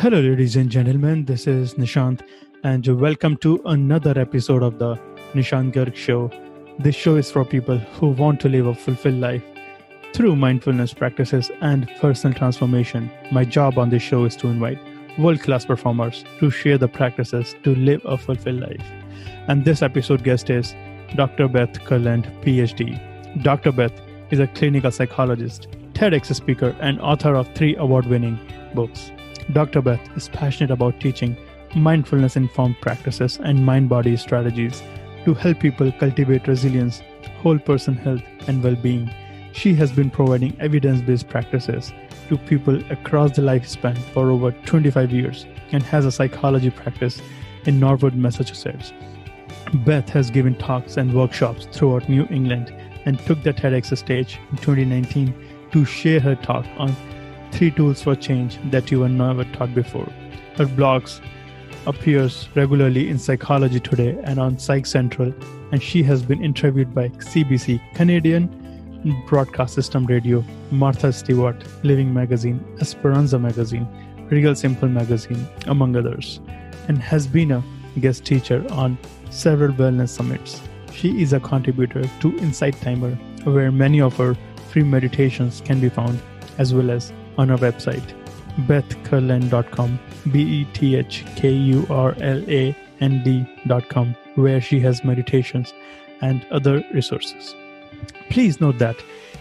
Hello, ladies and gentlemen. This is Nishant, and welcome to another episode of the Nishant Garg Show. This show is for people who want to live a fulfilled life through mindfulness practices and personal transformation. My job on this show is to invite world-class performers to share the practices to live a fulfilled life. And this episode guest is Dr. Beth Kurland, Ph.D. Dr. Beth is a clinical psychologist, Tedx speaker, and author of 3 award-winning books. Dr. Beth is passionate about teaching mindfulness-informed practices and mind-body strategies to help people cultivate resilience, whole person health, and well-being. She has been providing evidence-based practices to people across the lifespan for over 25 years and has a psychology practice in Norwood, Massachusetts. Beth has given talks and workshops throughout New England and took the Tedx stage in 2019 to share her talk on 3 tools for change that you were never taught before. Her blogs appears regularly in Psychology Today and on Psych Central, and she has been interviewed by CBC, Canadian Broadcast System Radio, Martha Stewart, Living Magazine, Esperanza Magazine, Real Simple Magazine, among others, and has been a guest teacher on several wellness summits. She is a contributor to Insight Timer, where many of her free meditations can be found, as well as on our website, bethkurland.com, bethkurland.com, where she has meditations and other resources. Please note that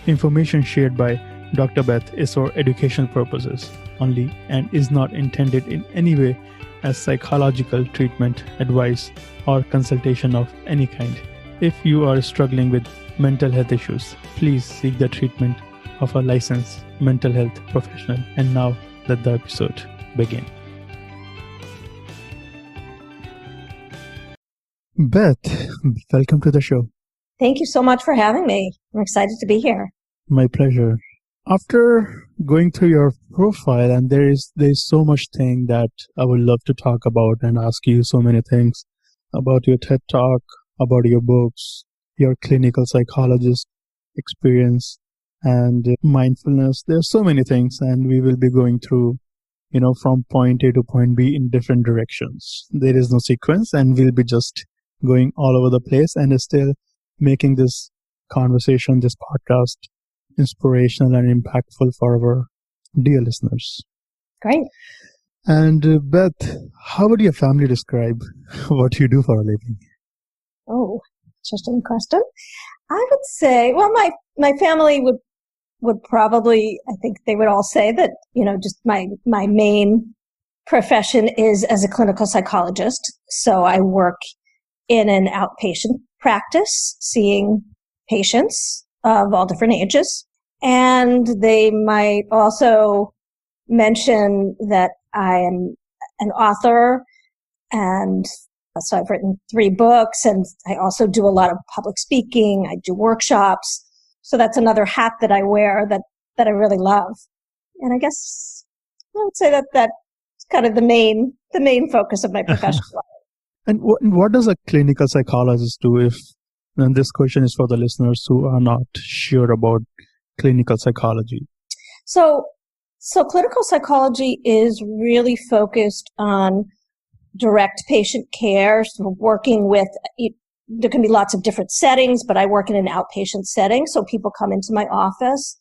information shared by Dr. Beth is for educational purposes only and is not intended in any way as psychological treatment, advice, or consultation of any kind. If you are struggling with mental health issues, please seek the treatment of a licensed mental health professional. And now let the episode begin. Beth, welcome to the show. Thank you so much for having me. I'm excited to be here. My pleasure. After going through your profile, and there's so much thing that I would love to talk about and ask you so many things about your TED Talk, about your books, your clinical psychologist experience, and mindfulness. There's so many things, and we will be going through, from point A to point B in different directions. There is no sequence, and we'll be just going all over the place and still making this conversation, this podcast, inspirational and impactful for our dear listeners. Great. And Beth, how would your family describe what you do for a living? Oh, interesting question. I would say, well, my family would probably, I think they would all say that, just my main profession is as a clinical psychologist. So I work in an outpatient practice, seeing patients of all different ages. And they might also mention that I am an author, and so I've written 3 books, and I also do a lot of public speaking. I do workshops. So that's another hat that I wear that I really love. And I guess I would say that that's kind of the main focus of my professional life. And what does a clinical psychologist do and this question is for the listeners who are not sure about clinical psychology. So clinical psychology is really focused on direct patient care, so working with, there can be lots of different settings, but I work in an outpatient setting. So people come into my office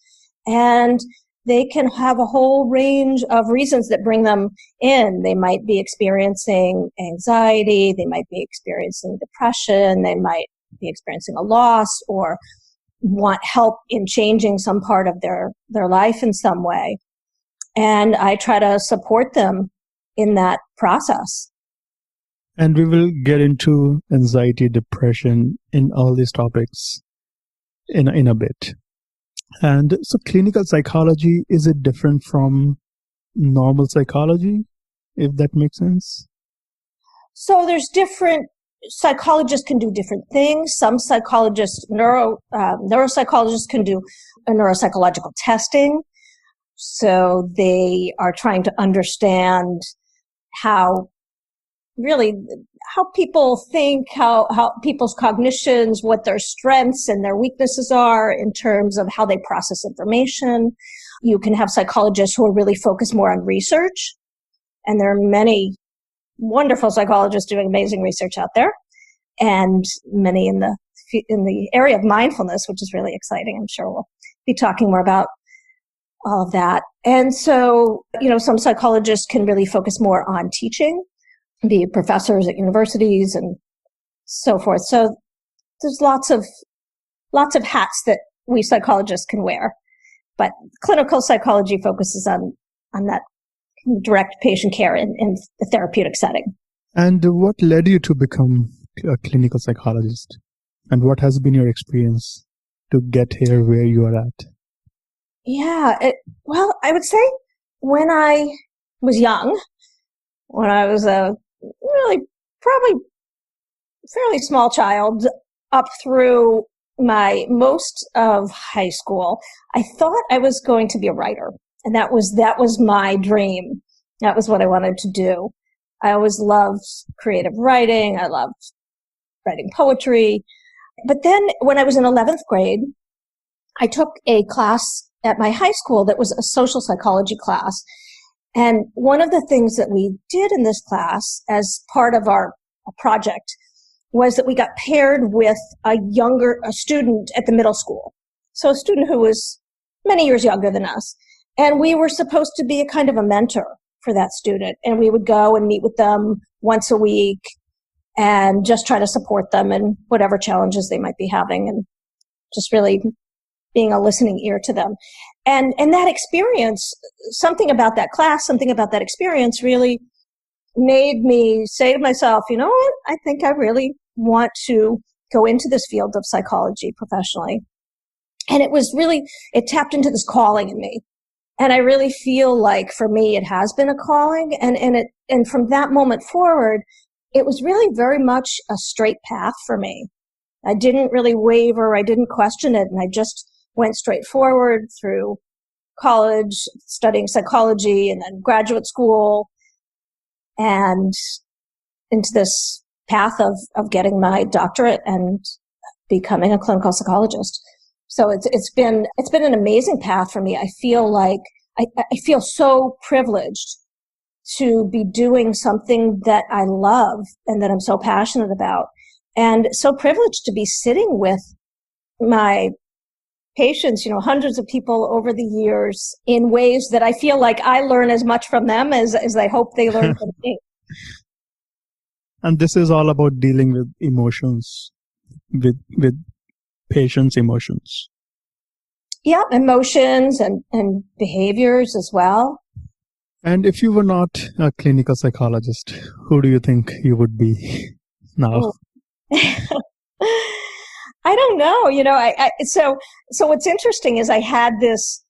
and they can have a whole range of reasons that bring them in. They might be experiencing anxiety. They might be experiencing depression. They might be experiencing a loss or want help in changing some part of their life in some way. And I try to support them in that process. And we will get into anxiety, depression in all these topics in a bit. And so clinical psychology, is it different from normal psychology, if that makes sense? So there's different, psychologists can do different things. Some psychologists, neuropsychologists can do a neuropsychological testing. So they are trying to understand how people think, how people's cognitions, what their strengths and their weaknesses are in terms of how they process information. You can have psychologists who are really focused more on research And there are many wonderful psychologists doing amazing research out there, and many in the area of mindfulness, which is really exciting. I'm sure we'll be talking more about all of that. And so, some psychologists can really focus more on teaching, be professors at universities and so forth. So there's lots of hats that we psychologists can wear, but clinical psychology focuses on that direct patient care in the therapeutic setting. And what led you to become a clinical psychologist? And what has been your experience to get here where you are at? Yeah, well, I would say when I was young, when I was a really probably fairly small child up through most of high school, I thought I was going to be a writer. And that was my dream. That was what I wanted to do. I always loved creative writing. I loved writing poetry. But then when I was in 11th grade, I took a class at my high school that was a social psychology class. And one of the things that we did in this class as part of our project was that we got paired with a student at the middle school. So a student who was many years younger than us. And we were supposed to be a kind of a mentor for that student. And we would go and meet with them once a week and just try to support them in whatever challenges they might be having, and just really being a listening ear to them. And that experience, something about that class, something about that experience really made me say to myself, you know what, I think I really want to go into this field of psychology professionally. And it tapped into this calling in me. And I really feel like for me, it has been a calling. And from that moment forward, it was really very much a straight path for me. I didn't really waver. I didn't question it. And I just went straight forward through college, studying psychology, and then graduate school, and into this path of getting my doctorate and becoming a clinical psychologist. So it's been an amazing path for me. I feel like I feel so privileged to be doing something that I love and that I'm so passionate about, and so privileged to be sitting with my patients, hundreds of people over the years, in ways that I feel like I learn as much from them as I hope they learn from me. And this is all about dealing with emotions, with patients' emotions. Yeah, emotions and behaviors as well. And if you were not a clinical psychologist, who do you think you would be now? I don't know. So what's interesting is I had this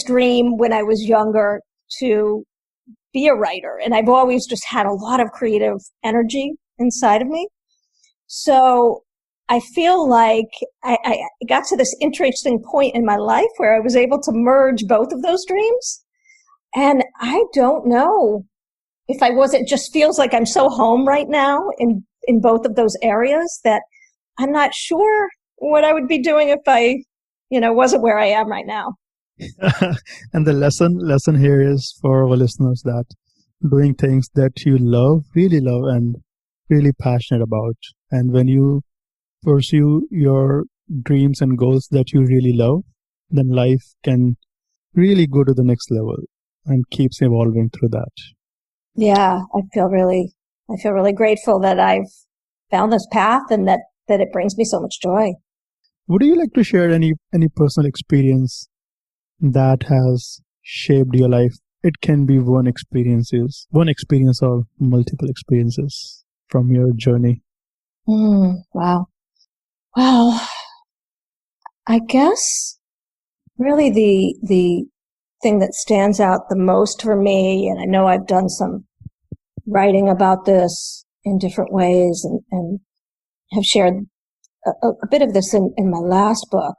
dream when I was younger to be a writer, and I've always just had a lot of creative energy inside of me. So I feel like I got to this interesting point in my life where I was able to merge both of those dreams. And I don't know if I wasn't, it just feels like I'm so home right now in both of those areas that I'm not sure what I would be doing if I, wasn't where I am right now. And the lesson here is for our listeners that doing things that you really love and really passionate about. And when you pursue your dreams and goals that you really love, then life can really go to the next level and keeps evolving through that. Yeah, I feel really grateful that I've found this path and that it brings me so much joy. Would you like to share any personal experience that has shaped your life? It can be one experience or multiple experiences from your journey. Wow. Well, I guess really the thing that stands out the most for me, and I know I've done some writing about this in different ways and have shared a bit of this in my last book,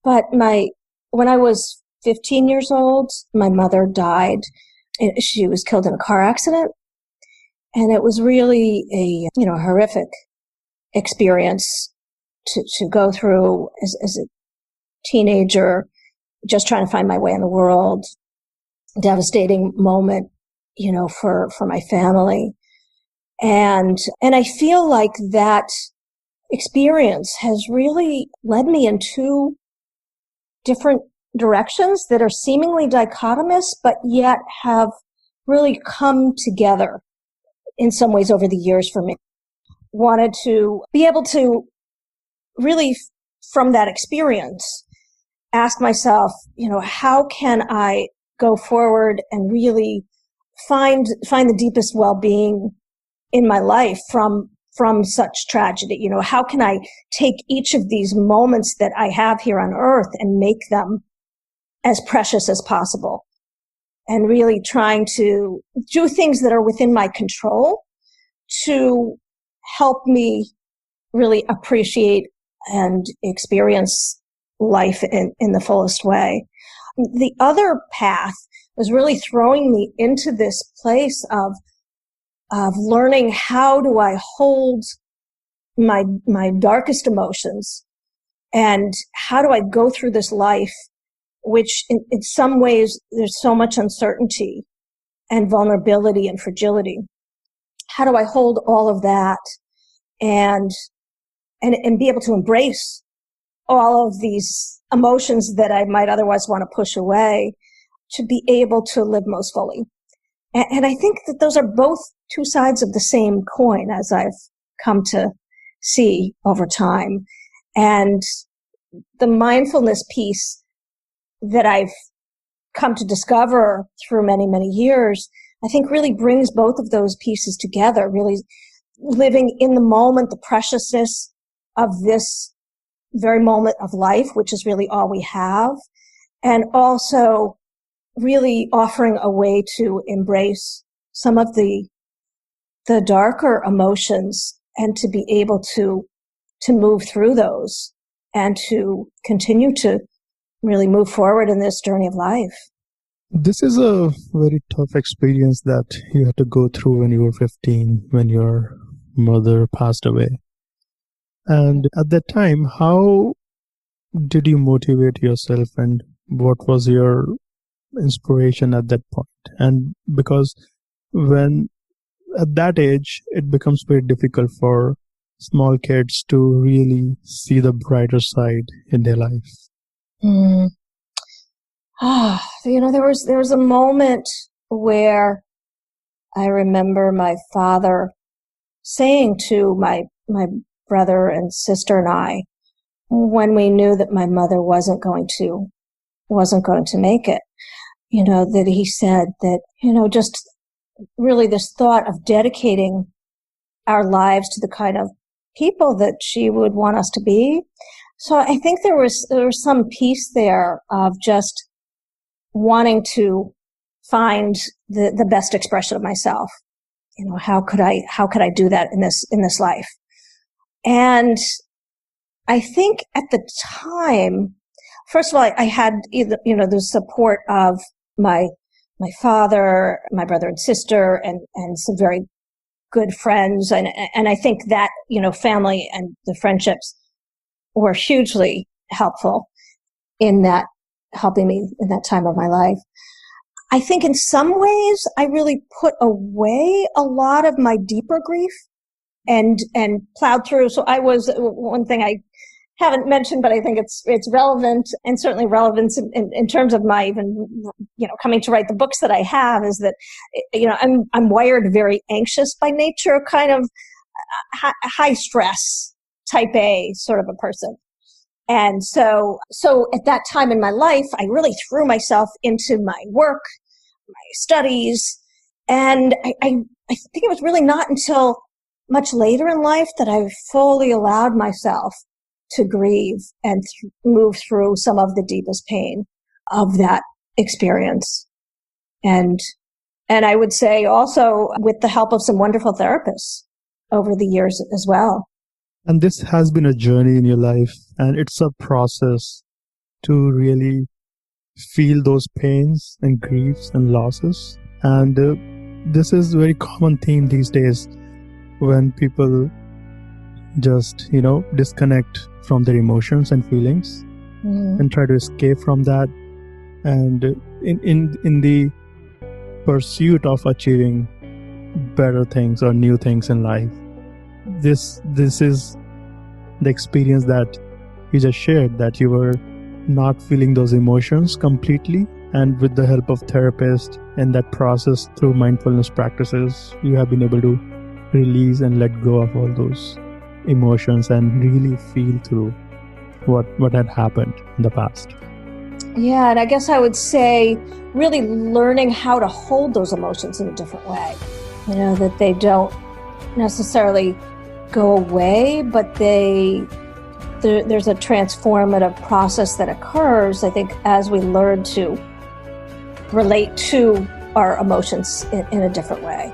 but when I was 15 years old, my mother died. She was killed in a car accident, and it was really a horrific experience to go through as a teenager, just trying to find my way in the world. Devastating moment for my family. And I feel like that experience has really led me in two different directions that are seemingly dichotomous, but yet have really come together in some ways over the years for me. Wanted to be able to really, from that experience, ask myself, how can I go forward and really find the deepest well-being in my life from such tragedy? How can I take each of these moments that I have here on earth and make them as precious as possible? And really trying to do things that are within my control to help me really appreciate and experience life in the fullest way. The other path was really throwing me into this place of learning how do I hold my darkest emotions, and how do I go through this life, which in some ways there's so much uncertainty and vulnerability and fragility. How do I hold all of that and be able to embrace all of these emotions that I might otherwise want to push away, to be able to live most fully? And I think that those are both two sides of the same coin, as I've come to see over time. And the mindfulness piece that I've come to discover through many, many years, I think really brings both of those pieces together, really living in the moment, the preciousness of this very moment of life, which is really all we have, and also really offering a way to embrace some of the darker emotions and to be able to move through those and to continue to really move forward in this journey of life. This is a very tough experience that you had to go through when you were 15, when your mother passed away. And at that time, how did you motivate yourself, and what was your inspiration at that point? And because when at that age, it becomes very difficult for small kids to really see the brighter side in their life. There was a moment where I remember my father saying to my brother and sister and I, when we knew that my mother wasn't going to make it, that he said that, just really this thought of dedicating our lives to the kind of people that she would want us to be. So I think there was some piece there of just wanting to find the best expression of myself. How could I do that in this life? And I think at the time, first of all, I had the support of my father, my brother and sister, and some very good friends. And I think that, family and the friendships were hugely helpful in that, helping me in that time of my life. I think in some ways I really put away a lot of my deeper grief and plowed through. So one thing I haven't mentioned, but I think it's relevant, and certainly relevant in terms of my even, coming to write the books that I have, is that, I'm wired very anxious by nature, kind of high stress, type A sort of a person. And so at that time in my life, I really threw myself into my work, my studies, and I think it was really not until much later in life that I fully allowed myself to grieve and move through some of the deepest pain of that experience. And I would say also with the help of some wonderful therapists over the years as well. And this has been a journey in your life, and it's a process to really feel those pains and griefs and losses. And this is a very common theme these days, when people just, disconnect from their emotions and feelings and try to escape from that. And in the pursuit of achieving better things or new things in life. This is the experience that you just shared, that you were not feeling those emotions completely, and with the help of therapists and that process through mindfulness practices, you have been able to release and let go of all those emotions and really feel through what had happened in the past. Yeah, and I guess I would say really learning how to hold those emotions in a different way. That they don't necessarily go away, but there's a transformative process that occurs, I think, as we learn to relate to our emotions in a different way.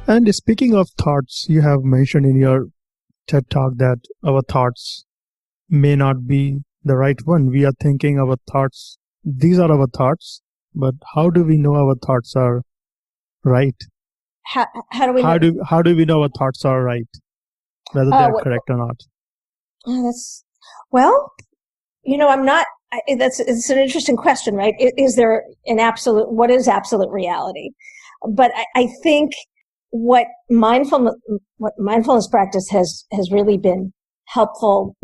And speaking of thoughts, you have mentioned in your TED Talk that our thoughts may not be the right one. We are thinking our thoughts, these are our thoughts, but how do we know our thoughts are right? How do we know? How do we know our thoughts are right, whether they are correct or not? I'm not. It's an interesting question, right? Is there what is absolute reality? But I think what mindfulness practice has really been helpful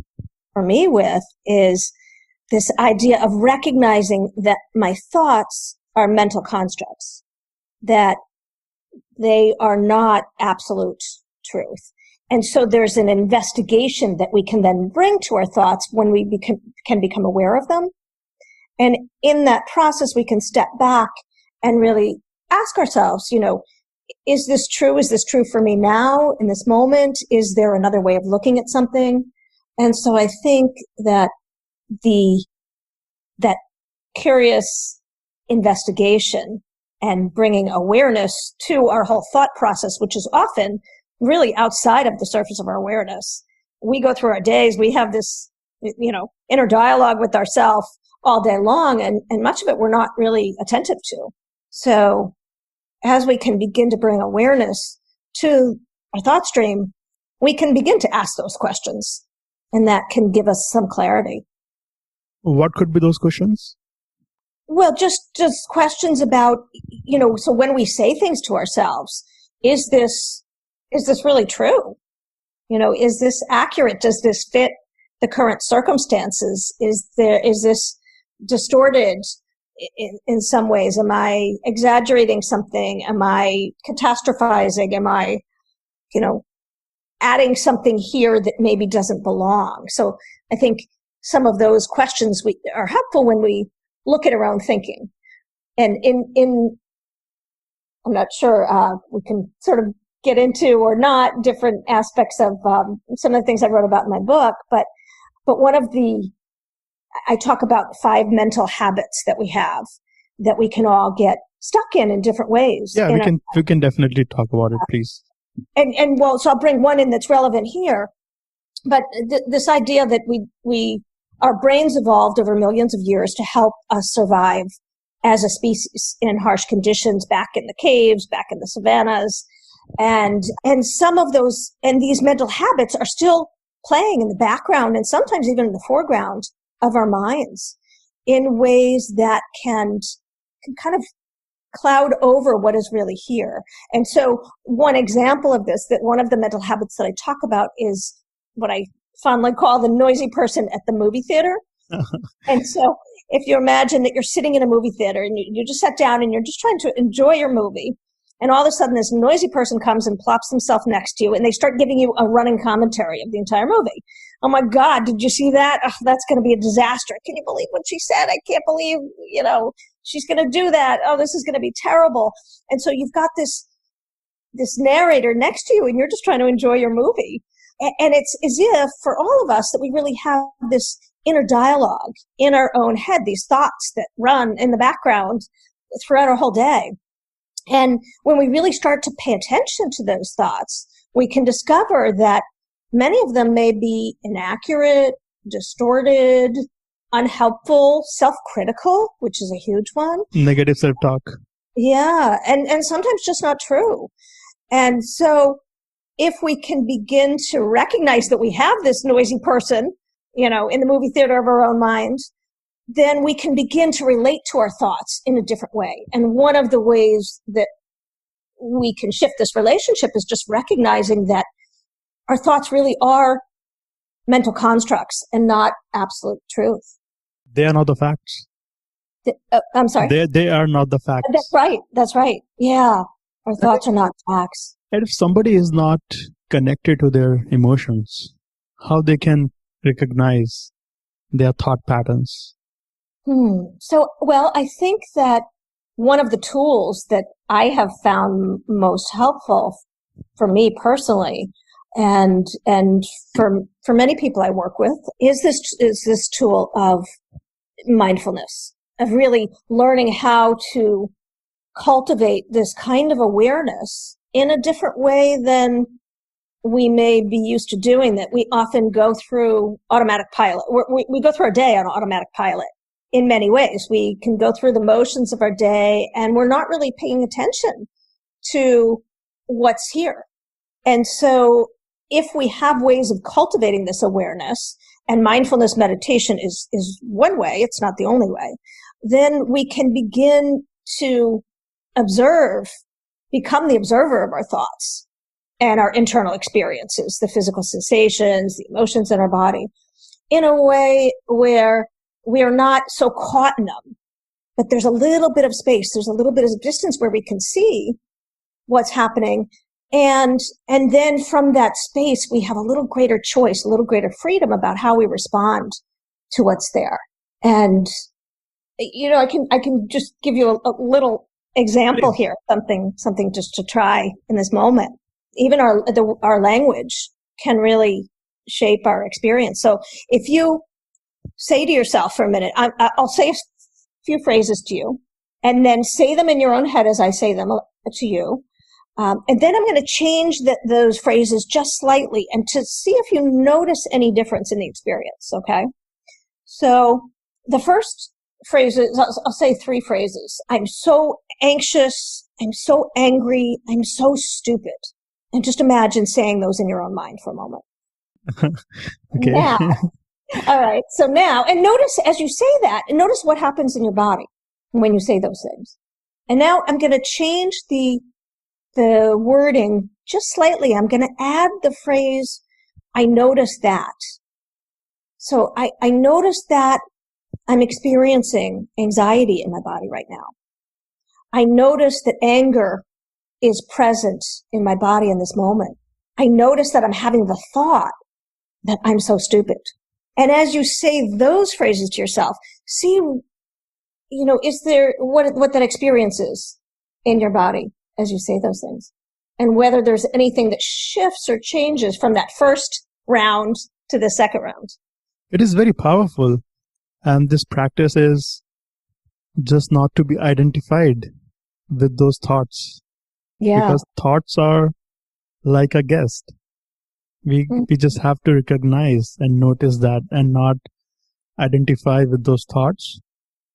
for me with is this idea of recognizing that my thoughts are mental constructs, that they are not absolute truth. And so there's an investigation that we can then bring to our thoughts when we can become aware of them. And in that process, we can step back and really ask ourselves, is this true? Is this true for me now in this moment? Is there another way of looking at something? And so I think that that curious investigation and bringing awareness to our whole thought process, which is often really outside of the surface of our awareness. We go through our days, we have this, inner dialogue with ourselves all day long, and much of it we're not really attentive to. So as we can begin to bring awareness to our thought stream, we can begin to ask those questions, and that can give us some clarity. What could be those questions? Well, just questions about, so when we say things to ourselves, is this really true? Is this accurate? Does this fit the current circumstances? Is this distorted in some ways? Am I exaggerating something? Am I catastrophizing? Am I, adding something here that maybe doesn't belong? So I think some of those questions are helpful when we look at our own thinking. And I'm not sure we can sort of get into or not different aspects of some of the things I wrote about in my book, but I talk about 5 mental habits that we have that we can all get stuck in different ways. Yeah, we can definitely talk about it, please. So I'll bring one in that's relevant here. But this idea that our brains evolved over millions of years to help us survive as a species in harsh conditions back in the caves, back in the savannas. And some of those, and these mental habits are still playing in the background and sometimes even in the foreground of our minds in ways that can kind of cloud over what is really here. And so one example of this, that one of the mental habits that I talk about is what I fondly call the noisy person at the movie theater. And so if you imagine that you're sitting in a movie theater and you just sat down and you're just trying to enjoy your movie, and all of a sudden this noisy person comes and plops himself next to you, and they start giving you a running commentary of the entire movie. Oh my God, did you see that? Oh, that's going to be a disaster. Can you believe what she said? I can't believe, she's going to do that. Oh, this is going to be terrible. And so you've got this narrator next to you, and you're just trying to enjoy your movie. And it's as if for all of us that we really have this inner dialogue in our own head, these thoughts that run in the background throughout our whole day. And when we really start to pay attention to those thoughts, we can discover that many of them may be inaccurate, distorted, unhelpful, self-critical, which is a huge one. Negative self-talk. Yeah. And sometimes just not true. And so if we can begin to recognize that we have this noisy person, in the movie theater of our own minds, then we can begin to relate to our thoughts in a different way. And one of the ways that we can shift this relationship is just recognizing that our thoughts really are mental constructs and not absolute truth. They are not the facts. I'm sorry? They are not the facts. That's right. Yeah. Our thoughts are not facts. And if somebody is not connected to their emotions, how they can recognize their thought patterns? So, I think that one of the tools that I have found most helpful for me personally, and for many people I work with, is this tool of mindfulness, of really learning how to cultivate this kind of awareness in a different way than we may be used to doing. That we often go through automatic pilot. We go through our day on automatic pilot in many ways. We can go through the motions of our day and we're not really paying attention to what's here. And so if we have ways of cultivating this awareness, and mindfulness meditation is one way, it's not the only way, then we can begin to become the observer of our thoughts and our internal experiences, the physical sensations, the emotions in our body, in a way where we are not so caught in them, but there's a little bit of space, there's a little bit of distance where we can see what's happening. And then from that space, we have a little greater choice, a little greater freedom about how we respond to what's there. And, I can just give you a little example here, something just to try in this moment. Even our language can really shape our experience. So if you say to yourself for a minute, I'll say a few phrases to you, and then say them in your own head as I say them to you. And then I'm going to change those phrases just slightly and to see if you notice any difference in the experience. Okay. So the first phrases, I'll say 3 phrases. I'm so anxious. I'm so angry. I'm so stupid. And just imagine saying those in your own mind for a moment. Okay. Now, all right. So now, and notice as you say that, and notice what happens in your body when you say those things. And now I'm going to change the wording just slightly. I'm going to add the phrase, I notice that. So I notice that I'm experiencing anxiety in my body right now. I notice that anger is present in my body in this moment. I notice that I'm having the thought that I'm so stupid. And as you say those phrases to yourself, see, is there what that experience is in your body as you say those things, and whether there's anything that shifts or changes from that first round to the second round. It is very powerful. And this practice is just not to be identified with those thoughts. Yeah. Because thoughts are like a guest. We just have to recognize and notice that and not identify with those thoughts.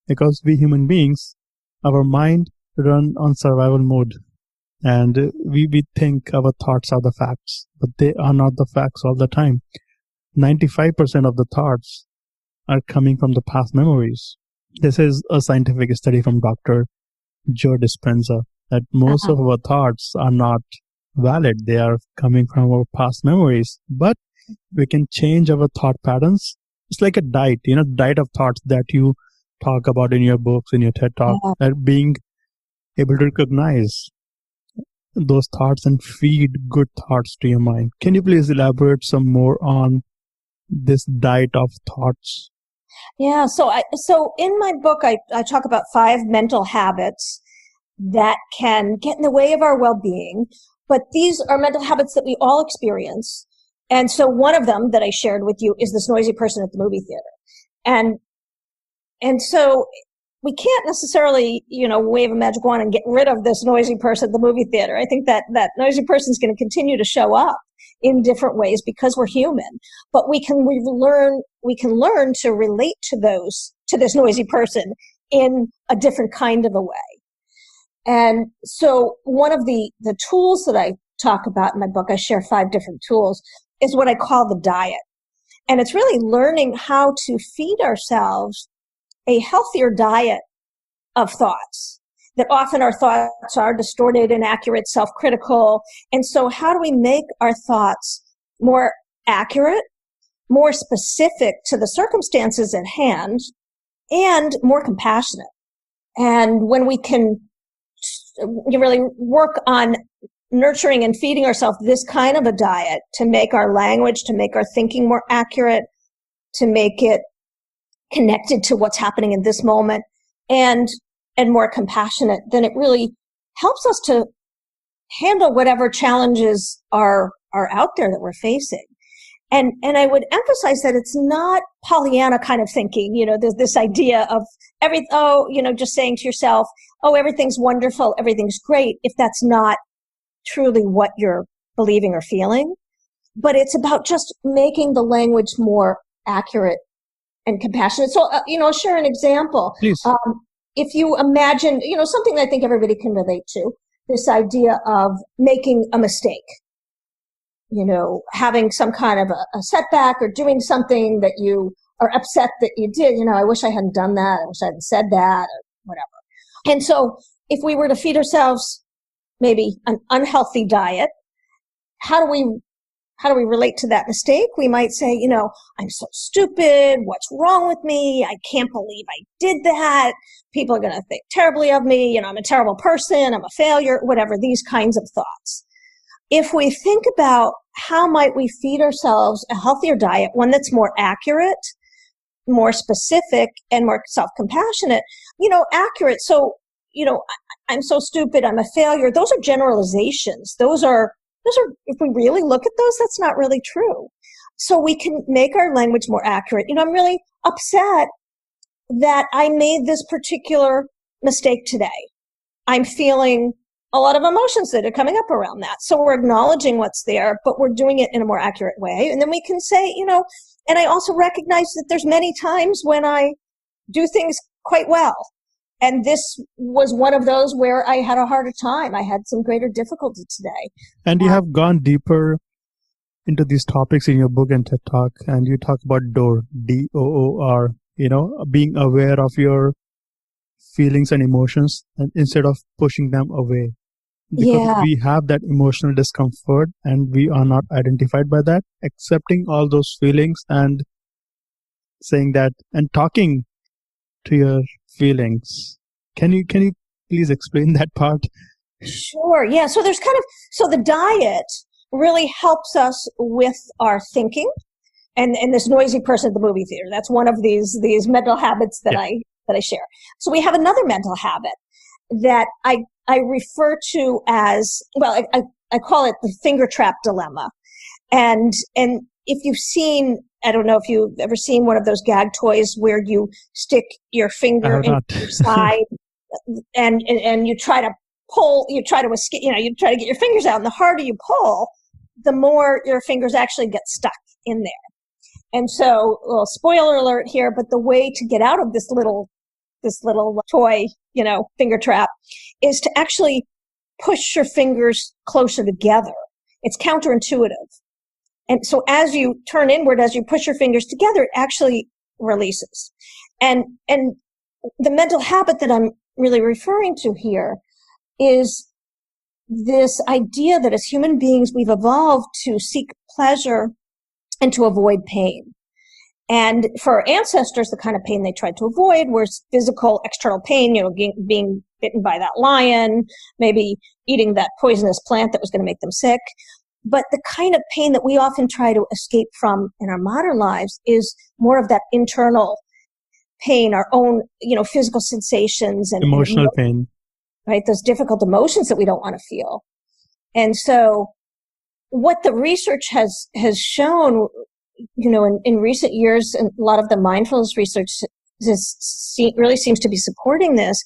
Because we human beings, our mind run on survival mode. And we think our thoughts are the facts, but they are not the facts all the time. 95% of the thoughts are coming from the past memories. This is a scientific study from Dr. Joe Dispenza, that most of our thoughts are not valid. They are coming from our past memories, but we can change our thought patterns. It's like a diet, diet of thoughts that you talk about in your books, in your TED Talk, that being able to recognize those thoughts and feed good thoughts to your mind. Can you please elaborate some more on this diet of thoughts? Yeah. So in my book, I talk about 5 mental habits that can get in the way of our well-being, but these are mental habits that we all experience. And so one of them that I shared with you is this noisy person at the movie theater. And so we can't necessarily, wave a magic wand and get rid of this noisy person at the movie theater. I think that noisy person is going to continue to show up in different ways because we're human. But we can learn to relate to this noisy person in a different kind of a way. And so one of the tools that I talk about in my book, I share 5 different tools, is what I call the diet. And it's really learning how to feed ourselves a healthier diet of thoughts. That often our thoughts are distorted, inaccurate, self-critical. And so how do we make our thoughts more accurate, more specific to the circumstances at hand, and more compassionate? And when we can really work on nurturing and feeding ourselves this kind of a diet to make our language, to make our thinking more accurate, to make it connected to what's happening in this moment, and more compassionate, then it really helps us to handle whatever challenges are out there that we're facing. And I would emphasize that it's not Pollyanna kind of thinking. There's this idea of just saying to yourself, oh, everything's wonderful, everything's great, if that's not truly what you're believing or feeling. But it's about just making the language more accurate and compassionate. So, I'll share an example. Please. If you imagine, something I think everybody can relate to, this idea of making a mistake, having some kind of a setback or doing something that you are upset that you did. I wish I hadn't done that. I wish I hadn't said that or whatever. And so if we were to feed ourselves maybe an unhealthy diet, how do we relate to that mistake? We might say, I'm so stupid. What's wrong with me? I can't believe I did that. People are going to think terribly of me. I'm a terrible person. I'm a failure, whatever, these kinds of thoughts. If we think about how might we feed ourselves a healthier diet, one that's more accurate, more specific, and more self-compassionate, accurate. So, I'm so stupid. I'm a failure. Those are generalizations. Those are, if we really look at those, that's not really true. So we can make our language more accurate. I'm really upset that I made this particular mistake today. I'm feeling a lot of emotions that are coming up around that. So we're acknowledging what's there, but we're doing it in a more accurate way. And then we can say, and I also recognize that there's many times when I do things quite well. And this was one of those where I had a harder time. I had some greater difficulty today. And you have gone deeper into these topics in your book and TED Talk, and you talk about DOOR, D-O-O-R, being aware of your feelings and emotions, and instead of pushing them away. Because we have that emotional discomfort and we are not identified by that, accepting all those feelings and saying that and talking to your feelings. Can you please explain that part? Sure. Yeah. So so the diet really helps us with our thinking, and this noisy person at the movie theater. That's one of these mental habits that I share. So we have another mental habit that I refer to as, well, I call it the finger trap dilemma. And if you've seen, I don't know if you've ever seen one of those gag toys where you stick your finger in your side and you try to pull, you try to escape, you try to get your fingers out, and the harder you pull, the more your fingers actually get stuck in there. And so, a little spoiler alert here, but the way to get out of this little toy, finger trap, is to actually push your fingers closer together. It's counterintuitive. And so as you turn inward, as you push your fingers together, it actually releases. And the mental habit that I'm really referring to here is this idea that as human beings, we've evolved to seek pleasure and to avoid pain. And for our ancestors, the kind of pain they tried to avoid was physical, external pain, being bitten by that lion, maybe eating that poisonous plant that was going to make them sick. But the kind of pain that we often try to escape from in our modern lives is more of that internal pain, our own, physical sensations and emotional pain, right? Those difficult emotions that we don't want to feel. And so what the research has shown, in recent years, and a lot of the mindfulness research really seems to be supporting this,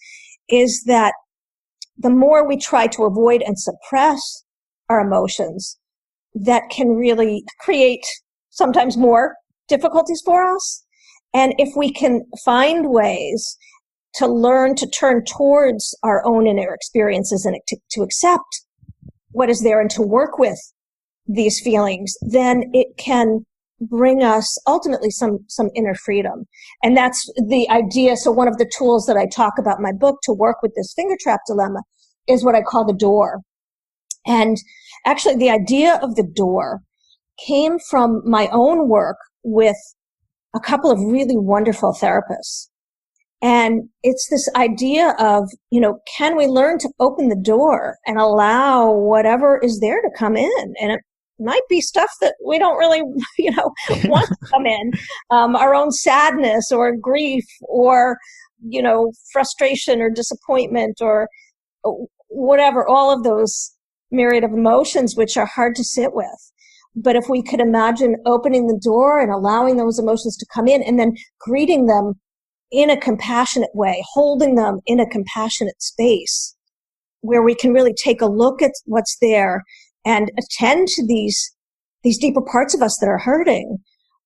is that the more we try to avoid and suppress our emotions, that can really create sometimes more difficulties for us. And if we can find ways to learn to turn towards our own inner experiences and to accept what is there and to work with these feelings, then it can bring us ultimately some inner freedom. And that's the idea. So one of the tools that I talk about in my book to work with this finger trap dilemma is what I call the door. And actually the idea of the door came from my own work with a couple of really wonderful therapists. And it's this idea of, can we learn to open the door and allow whatever is there to come in? And it might be stuff that we don't really, want to come in, our own sadness or grief or, frustration or disappointment or whatever, all of those myriad of emotions which are hard to sit with. But if we could imagine opening the door and allowing those emotions to come in and then greeting them in a compassionate way, holding them in a compassionate space where we can really take a look at what's there and attend to these deeper parts of us that are hurting,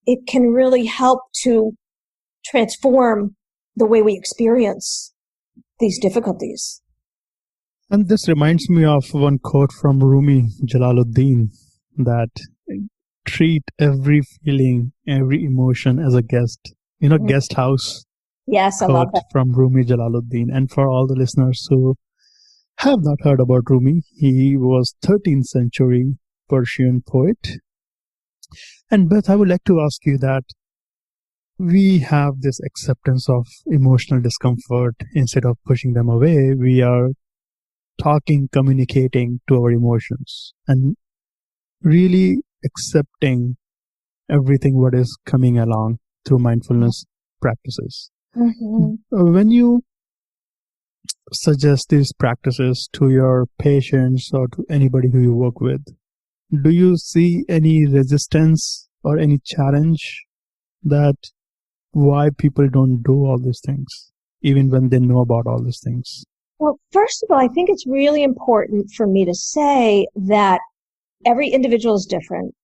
it can really help to transform the way we experience these difficulties. And this reminds me of one quote from Rumi Jalaluddin, that treat every feeling, every emotion as a guest. Guest house. Yes, I love that. From Rumi Jalaluddin. And for all the listeners who have not heard about Rumi, he was 13th century Persian poet. And Beth, I would like to ask you that we have this acceptance of emotional discomfort. Instead of pushing them away, we are communicating to our emotions and really accepting everything what is coming along through mindfulness practices. Mm-hmm. When you suggest these practices to your patients or to anybody who you work with, do you see any resistance or any challenge that why people don't do all these things, even when they know about all these things? Well, first of all, I think it's really important for me to say that every individual is different.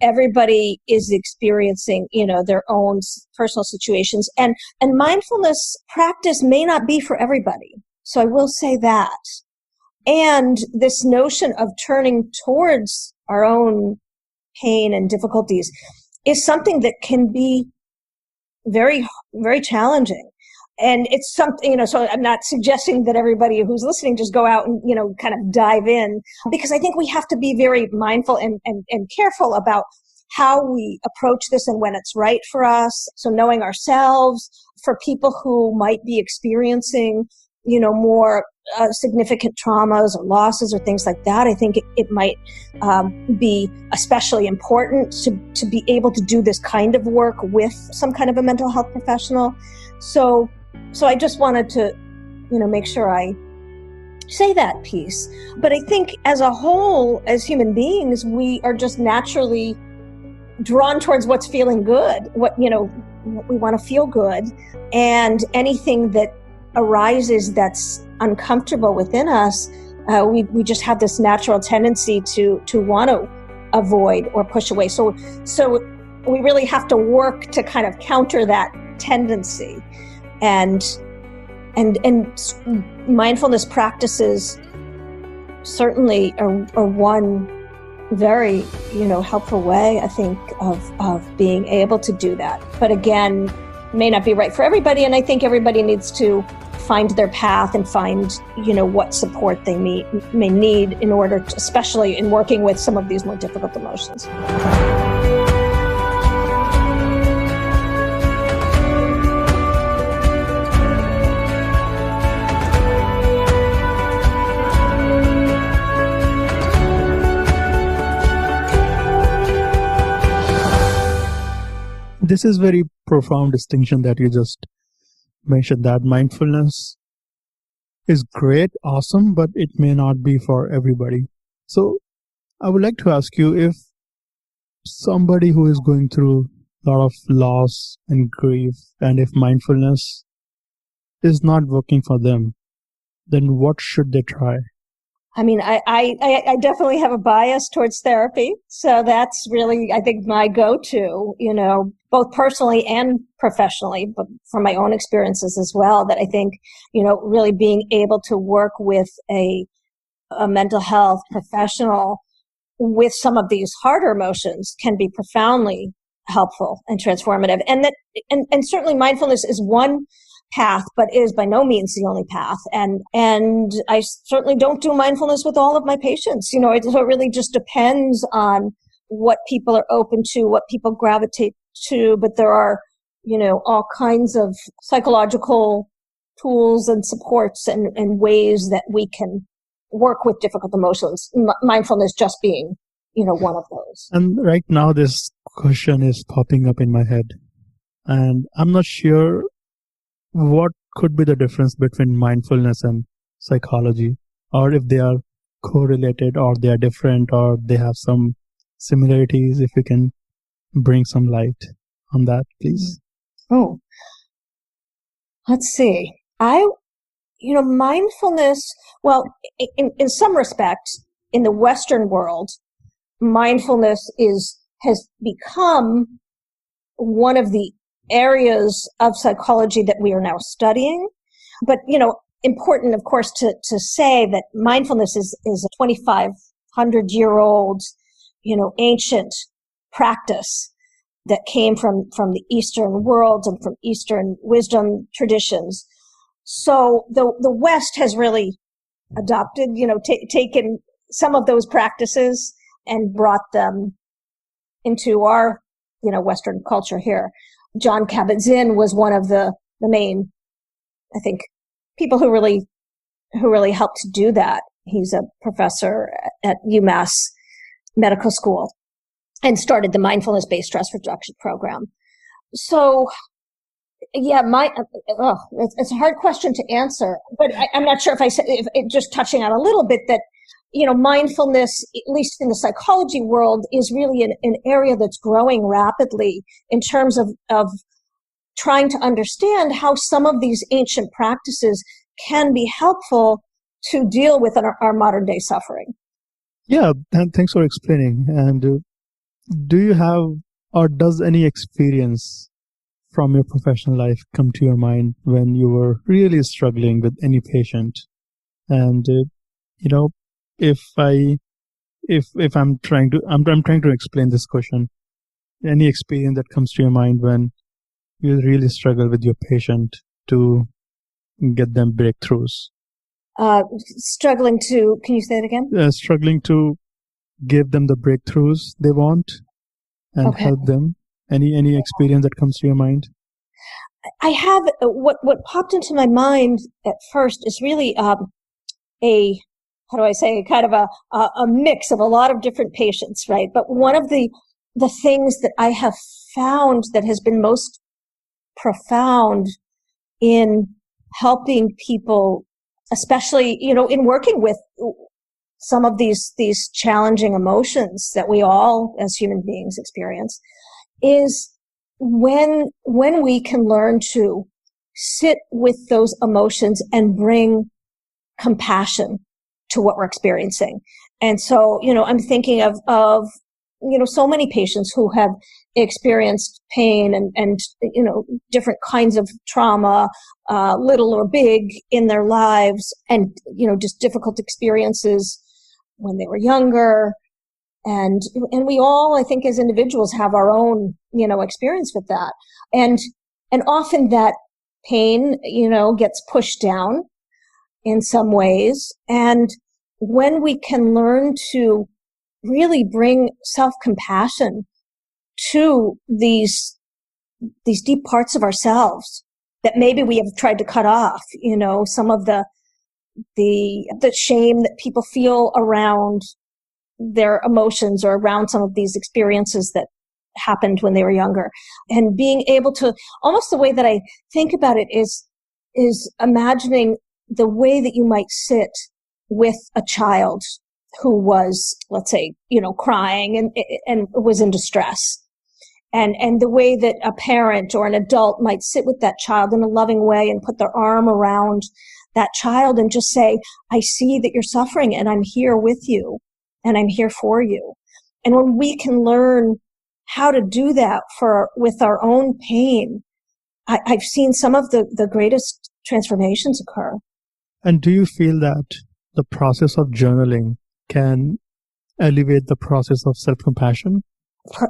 Everybody is experiencing, their own personal situations, and mindfulness practice may not be for everybody. So I will say that. And this notion of turning towards our own pain and difficulties is something that can be very, very challenging. And it's something, so I'm not suggesting that everybody who's listening just go out and, kind of dive in, because I think we have to be very mindful and careful about how we approach this and when it's right for us. So knowing ourselves, for people who might be experiencing, more significant traumas or losses or things like that, I think it might be especially important to be able to do this kind of work with some kind of a mental health professional. So I just wanted to, make sure I say that piece. But I think as a whole, as human beings, we are just naturally drawn towards what's feeling good, what we want to feel good. And anything that arises that's uncomfortable within us, we just have this natural tendency to want to avoid or push away. So we really have to work to kind of counter that tendency. And mindfulness practices certainly are one very, helpful way, I think, of being able to do that. But again, may not be right for everybody. And I think everybody needs to find their path and find, what support they may need in order to, especially in working with some of these more difficult emotions. This is very profound distinction that you just mentioned, that mindfulness is great, awesome, but it may not be for everybody. So I would like to ask you, if somebody who is going through a lot of loss and grief, and if mindfulness is not working for them, then what should they try? I mean, I definitely have a bias towards therapy. So that's really, I think, my go-to, both personally and professionally, but from my own experiences as well, that I think, really being able to work with a mental health professional with some of these harder emotions can be profoundly helpful and transformative. And certainly mindfulness is one path, but is by no means the only path. And I certainly don't do mindfulness with all of my patients. It really just depends on what people are open to, what people gravitate to. But there are, all kinds of psychological tools and supports and ways that we can work with difficult emotions. Mindfulness just being, one of those. And right now, this question is popping up in my head, and I'm not sure what could be the difference between mindfulness and psychology, or if they are correlated, or they are different, or they have some similarities. If you can bring some light on that, please. Oh, let's see. Mindfulness, well, in some respects, in the Western world, mindfulness has become one of the areas of psychology that we are now studying. But, important, of course, to say that mindfulness is a 2,500-year-old, ancient practice that came from the Eastern world and from Eastern wisdom traditions. So the West has really adopted, taken some of those practices and brought them into our, Western culture here. John Kabat-Zinn was one of the main, I think, people who really helped to do that. He's a professor at UMass Medical School and started the mindfulness-based stress reduction program. So, yeah, it's a hard question to answer, but I'm not sure if just touching on a little bit that, mindfulness, at least in the psychology world, is really an area that's growing rapidly in terms of trying to understand how some of these ancient practices can be helpful to deal with our modern day suffering. Yeah, and thanks for explaining. And do you have, or does any experience from your professional life come to your mind when you were really struggling with any patient? And if I'm trying to explain this question, any experience that comes to your mind when you really struggle with your patient to get them breakthroughs? Struggling to, can you say it again? Struggling to give them the breakthroughs they want and help them. Any experience that comes to your mind? I have, what popped into my mind at first is really how do I say, kind of a mix of a lot of different patients, right? But one of the things that I have found that has been most profound in helping people, especially, in working with some of these challenging emotions that we all as human beings experience, is when we can learn to sit with those emotions and bring compassion to what we're experiencing. And so, I'm thinking of so many patients who have experienced pain and different kinds of trauma, little or big, in their lives, and, just difficult experiences when they were younger. And we all, I think, as individuals have our own, experience with that. And often that pain, gets pushed down in some ways. And when we can learn to really bring self-compassion to these deep parts of ourselves that maybe we have tried to cut off, some of the shame that people feel around their emotions or around some of these experiences that happened when they were younger, and being able to, almost the way that I think about it is imagining the way that you might sit with a child who was, let's say, crying and was in distress. and the way that a parent or an adult might sit with that child in a loving way and put their arm around that child and just say, I see that you're suffering and I'm here with you and I'm here for you. And when we can learn how to do that with our own pain, I've seen some of the greatest transformations occur. And do you feel that the process of journaling can elevate the process of self-compassion?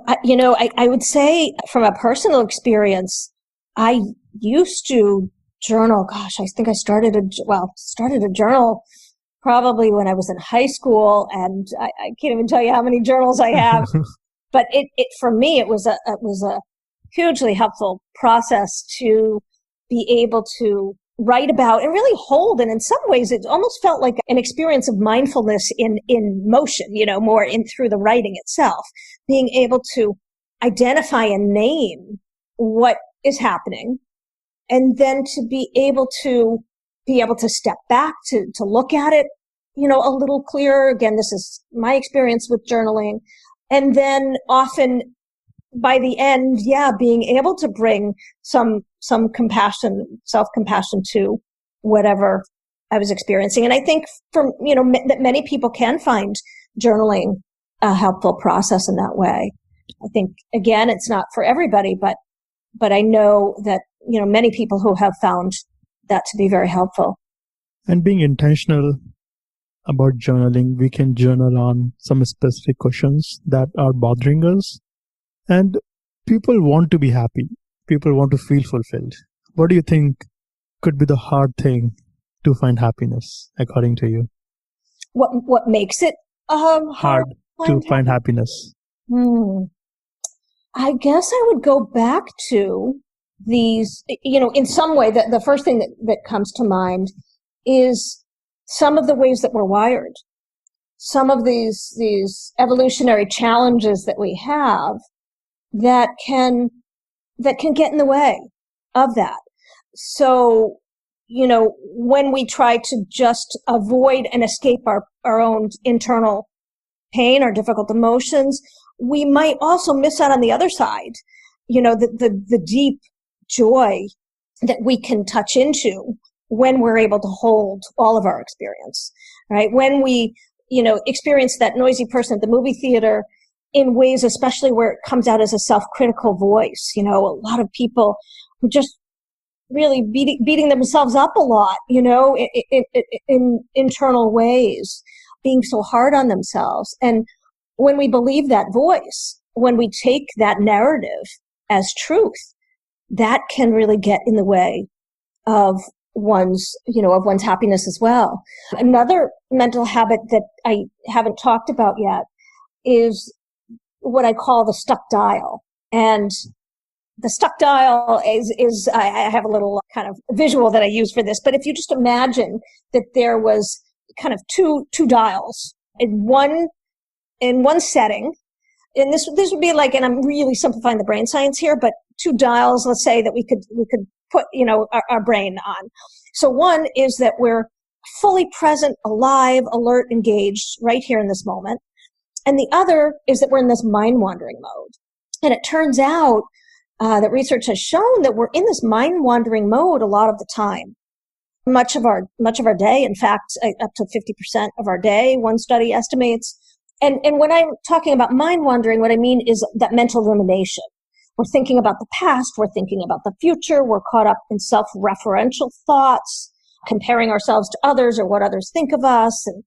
I would say from a personal experience, I used to journal. Gosh, I think I started a journal probably when I was in high school, and I can't even tell you how many journals I have. But for me, it was a hugely helpful process to be able to write about and really hold. And in some ways, it almost felt like an experience of mindfulness in motion, more through the writing itself, being able to identify and name what is happening. And then to be able to step back, to look at it, a little clearer. Again, this is my experience with journaling. And then often by the end, being able to bring some compassion, self-compassion to whatever I was experiencing. And I think that many people can find journaling a helpful process in that way. I think, again, it's not for everybody, but I know that, many people who have found that to be very helpful. And being intentional about journaling, we can journal on some specific questions that are bothering us. And people want to be happy. People want to feel fulfilled. What do you think could be the hard thing to find happiness, according to you? What makes it hard to find happiness? I guess I would go back to these, in some way, the first thing that comes to mind is some of the ways that we're wired. Some of these evolutionary challenges that we have that can get in the way of that. So, when we try to just avoid and escape our own internal pain or difficult emotions, we might also miss out on the other side, the deep joy that we can touch into when we're able to hold all of our experience, right? When we, experience that noisy person at the movie theater in ways, especially where it comes out as a self-critical voice, a lot of people who just really beating themselves up a lot, in internal ways, being so hard on themselves. And when we believe that voice, when we take that narrative as truth, that can really get in the way of one's happiness as well. Another mental habit that I haven't talked about yet is what I call the stuck dial. And the stuck dial is I have a little kind of visual that I use for this, but if you just imagine that there was kind of two dials in one setting, and this would be like, and I'm really simplifying the brain science here, but two dials, let's say, that we could put, our brain on. So one is that we're fully present, alive, alert, engaged right here in this moment. And the other is that we're in this mind-wandering mode. And it turns out that research has shown that we're in this mind-wandering mode a lot of the time. Much of our day, in fact, up to 50% of our day, one study estimates. And when I'm talking about mind-wandering, what I mean is that mental rumination. We're thinking about the past, we're thinking about the future, we're caught up in self-referential thoughts, comparing ourselves to others or what others think of us, and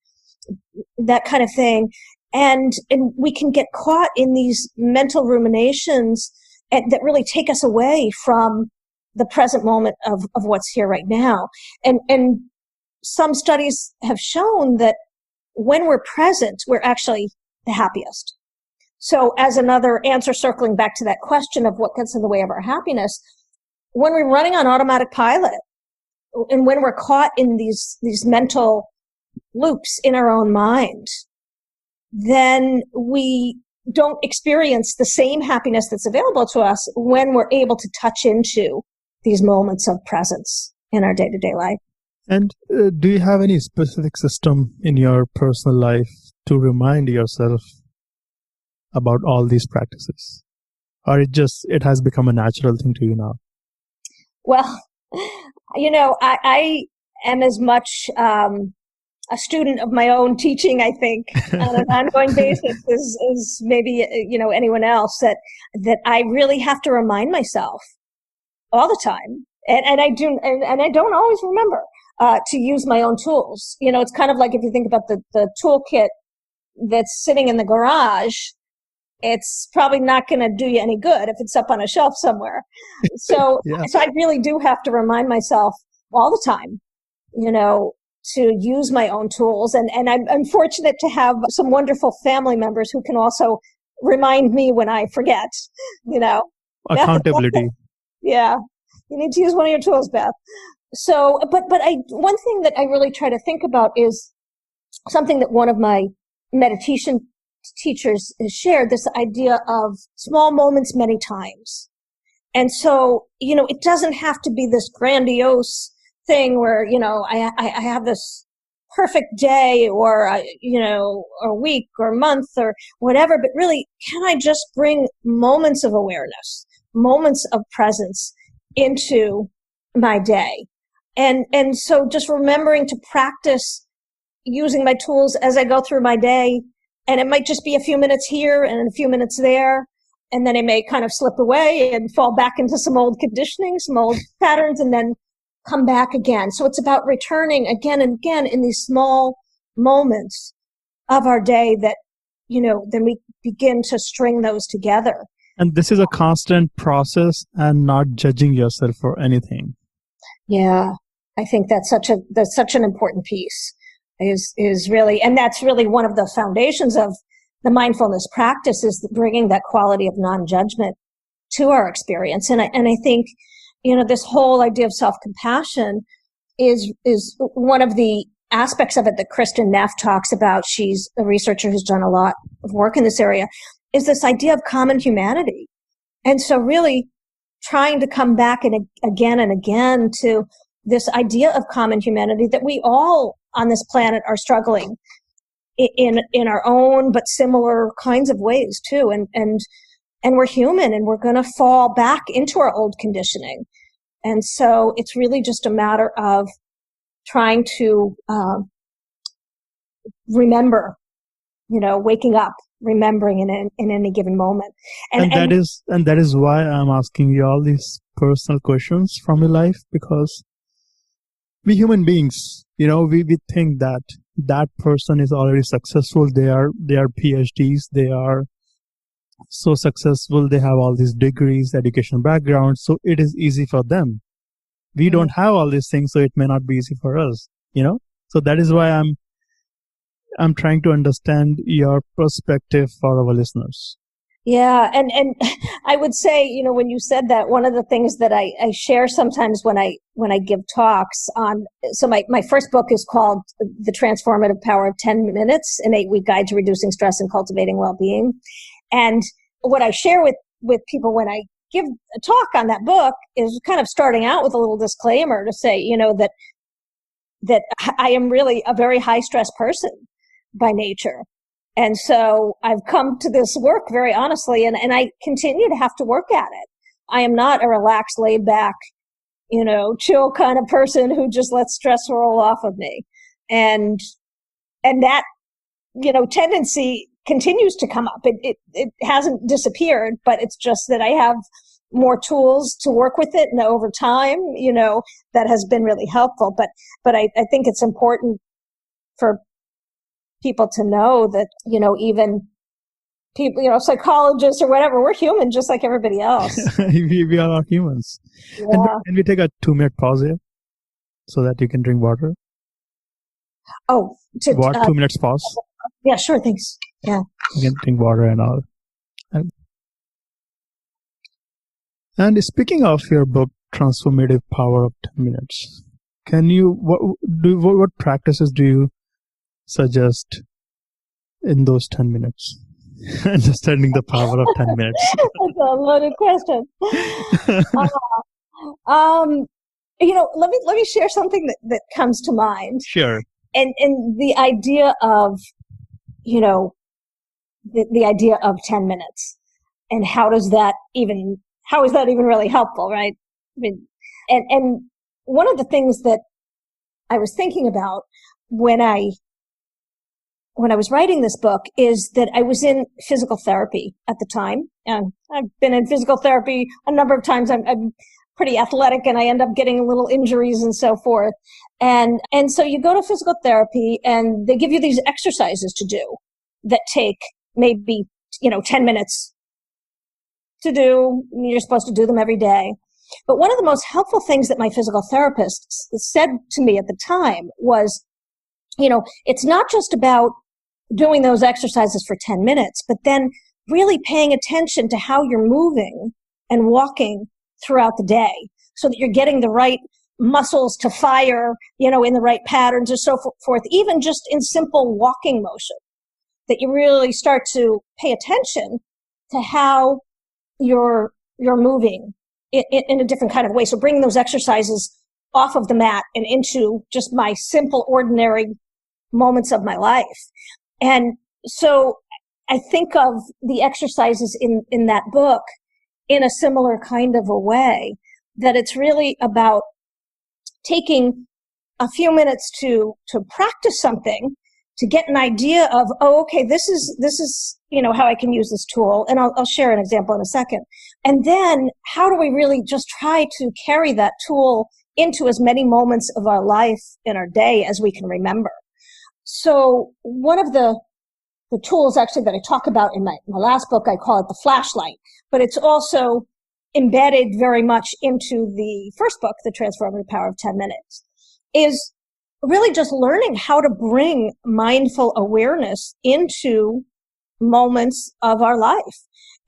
that kind of thing. And we can get caught in these mental ruminations that really take us away from the present moment of what's here right now. And some studies have shown that when we're present, we're actually the happiest. So as another answer, circling back to that question of what gets in the way of our happiness, when we're running on automatic pilot and when we're caught in these mental loops in our own mind, then we don't experience the same happiness that's available to us when we're able to touch into these moments of presence in our day-to-day life. And do you have any specific system in your personal life to remind yourself about all these practices? Or it has become a natural thing to you now? Well, I am as much a student of my own teaching, I think, on an ongoing basis as maybe, anyone else, that I really have to remind myself all the time. And I do, and I don't always remember to use my own tools. It's kind of like if you think about the toolkit that's sitting in the garage, it's probably not going to do you any good if it's up on a shelf somewhere. So, Yeah. so I really do have to remind myself all the time, to use my own tools. And I'm fortunate to have some wonderful family members who can also remind me when I forget, Accountability. Yeah. You need to use one of your tools, Beth. So, but one thing that I really try to think about is something that one of my meditation teachers has shared, this idea of small moments many times. And so, it doesn't have to be this grandiose thing where, I have this perfect day or, or week or month or whatever, but really, can I just bring moments of awareness, moments of presence into my day? And so just remembering to practice using my tools as I go through my day. And it might just be a few minutes here and a few minutes there. And then it may kind of slip away and fall back into some old conditioning, some old patterns, and then come back again. So it's about returning again and again in these small moments of our day that, then we begin to string those together. And this is a constant process and not judging yourself for anything. Yeah, I think that's such an important piece is really, and that's really one of the foundations of the mindfulness practice, is bringing that quality of non-judgment to our experience. And I think, this whole idea of self-compassion is one of the aspects of it that Kristen Neff talks about. She's a researcher who's done a lot of work in this area, is this idea of common humanity. And so really trying to come back and again to this idea of common humanity, that we all on this planet are struggling in our own but similar kinds of ways too. And we're human, and we're going to fall back into our old conditioning. And so it's really just a matter of trying to remember, waking up, remembering in any given moment. And that is why I'm asking you all these personal questions from your life, because we human beings, we think that person is already successful. They are Ph.Ds. They are so successful. They have all these degrees, education background. So it is easy for them. We don't have all these things, so it may not be easy for us, So that is why I'm trying to understand your perspective for our listeners. Yeah. And I would say, when you said that, one of the things that I share sometimes when I give talks on, so my first book is called The Transformative Power of 10 Minutes, an 8-week guide to reducing stress and cultivating well-being. And what I share with people when I give a talk on that book is kind of starting out with a little disclaimer to say, that I am really a very high stress person by nature. And so I've come to this work very honestly, and I continue to have to work at it. I am not a relaxed, laid back, chill kind of person who just lets stress roll off of me. And that, tendency continues to come up. It hasn't disappeared, but it's just that I have more tools to work with it. And over time, that has been really helpful. But I think it's important for people to know that, even people, psychologists or whatever, we're human just like everybody else. we are all humans. Yeah. And can we take a 2-minute pause here so that you can drink water? Oh, 2 minutes pause? Yeah, sure. Thanks. Yeah. You can drink water and all. And speaking of your book, Transformative Power of 10 Minutes, what practices do you suggest in those 10 minutes? Understanding the power of 10 minutes. That's a loaded question. Let me share something that comes to mind. Sure. And the idea of, the idea of 10 minutes. And how is that even really helpful, right? I mean, and one of the things that I was thinking about when I was writing this book is that I was in physical therapy at the time. And I've been in physical therapy a number of times. I'm pretty athletic and I end up getting little injuries and so forth. And so you go to physical therapy and they give you these exercises to do that take maybe, 10 minutes to do. You're supposed to do them every day. But one of the most helpful things that my physical therapist said to me at the time was, it's not just about doing those exercises for 10 minutes, but then really paying attention to how you're moving and walking throughout the day so that you're getting the right muscles to fire, in the right patterns and so forth, even just in simple walking motion, that you really start to pay attention to how you're moving in a different kind of way. So bringing those exercises off of the mat and into just my simple, ordinary moments of my life. And so I think of the exercises in that book in a similar kind of a way, that it's really about taking a few minutes to practice something, to get an idea of, okay, this is, how I can use this tool. And I'll share an example in a second. And then how do we really just try to carry that tool into as many moments of our life in our day as we can remember? So one of the tools actually that I talk about in my last book, I call it the flashlight, but it's also embedded very much into the first book, The Transformative Power of 10 Minutes, is really just learning how to bring mindful awareness into moments of our life.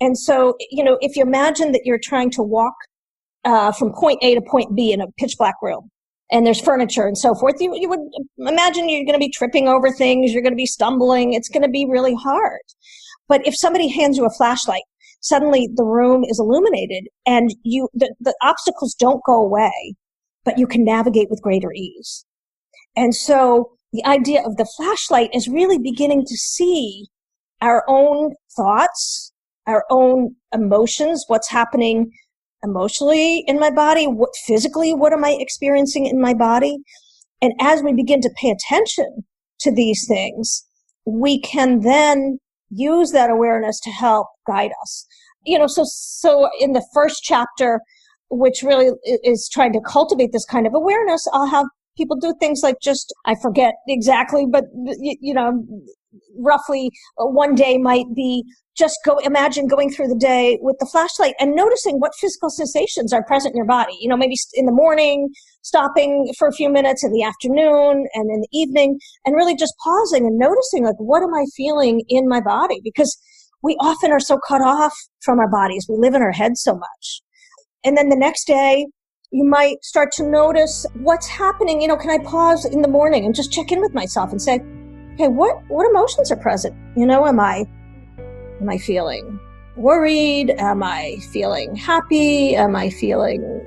And so, if you imagine that you're trying to walk from point A to point B in a pitch black room, and there's furniture and so forth, you would imagine you're going to be tripping over things, you're going to be stumbling, it's going to be really hard. But if somebody hands you a flashlight, suddenly the room is illuminated and the obstacles don't go away, but you can navigate with greater ease. And so the idea of the flashlight is really beginning to see our own thoughts, our own emotions, what's happening emotionally in my body, what am I experiencing in my body? And as we begin to pay attention to these things, we can then use that awareness to help guide us. So in the first chapter, which really is trying to cultivate this kind of awareness, I'll have people do things like I forget exactly, but, roughly one day might be just imagine going through the day with the flashlight and noticing what physical sensations are present in your body. Maybe in the morning, stopping for a few minutes, in the afternoon and in the evening, and really just pausing and noticing, like, what am I feeling in my body? Because we often are so cut off from our bodies. We live in our heads so much. And then the next day, you might start to notice what's happening. Can I pause in the morning and just check in with myself and say, okay, what emotions are present? Am I feeling worried? Am I feeling happy? Am I feeling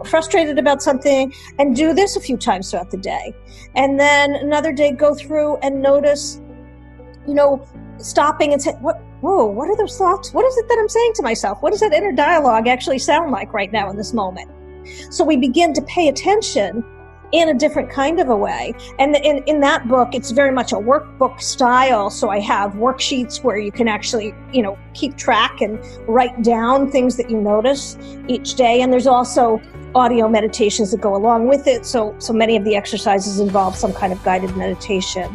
frustrated about something? And do this a few times throughout the day. And then another day, go through and notice, stopping and say, what are those thoughts? What is it that I'm saying to myself? What does that inner dialogue actually sound like right now in this moment? So we begin to pay attention in a different kind of a way. And in that book, it's very much a workbook style. So I have worksheets where you can actually, keep track and write down things that you notice each day. And there's also audio meditations that go along with it. So many of the exercises involve some kind of guided meditation.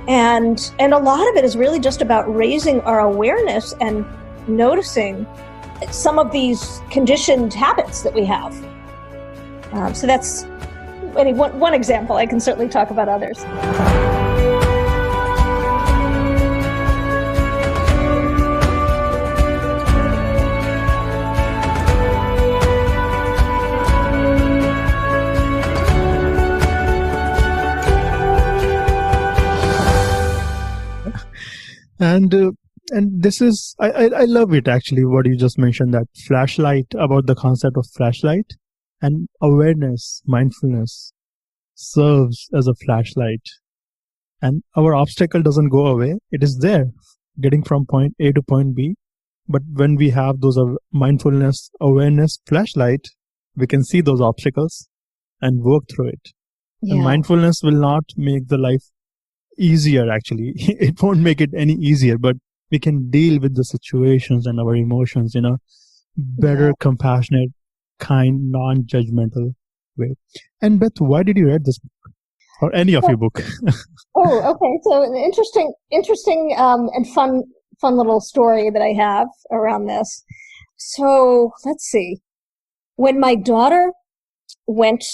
And a lot of it is really just about raising our awareness and noticing some of these conditioned habits that we have. So that's one example. I can certainly talk about others. And this is, I love it actually, what you just mentioned, that flashlight, about the concept of flashlight. And awareness, mindfulness serves as a flashlight. And our obstacle doesn't go away. It is there, getting from point A to point B. But when we have those mindfulness awareness flashlight, we can see those obstacles and work through it. And mindfulness will not make the life easier, actually. It won't make it any easier, but we can deal with the situations and our emotions in a better, compassionate, kind, non-judgmental way. And Beth, why did you read this book? Or any of your book? Okay. So an interesting and fun little story that I have around this. So let's see. When my daughter went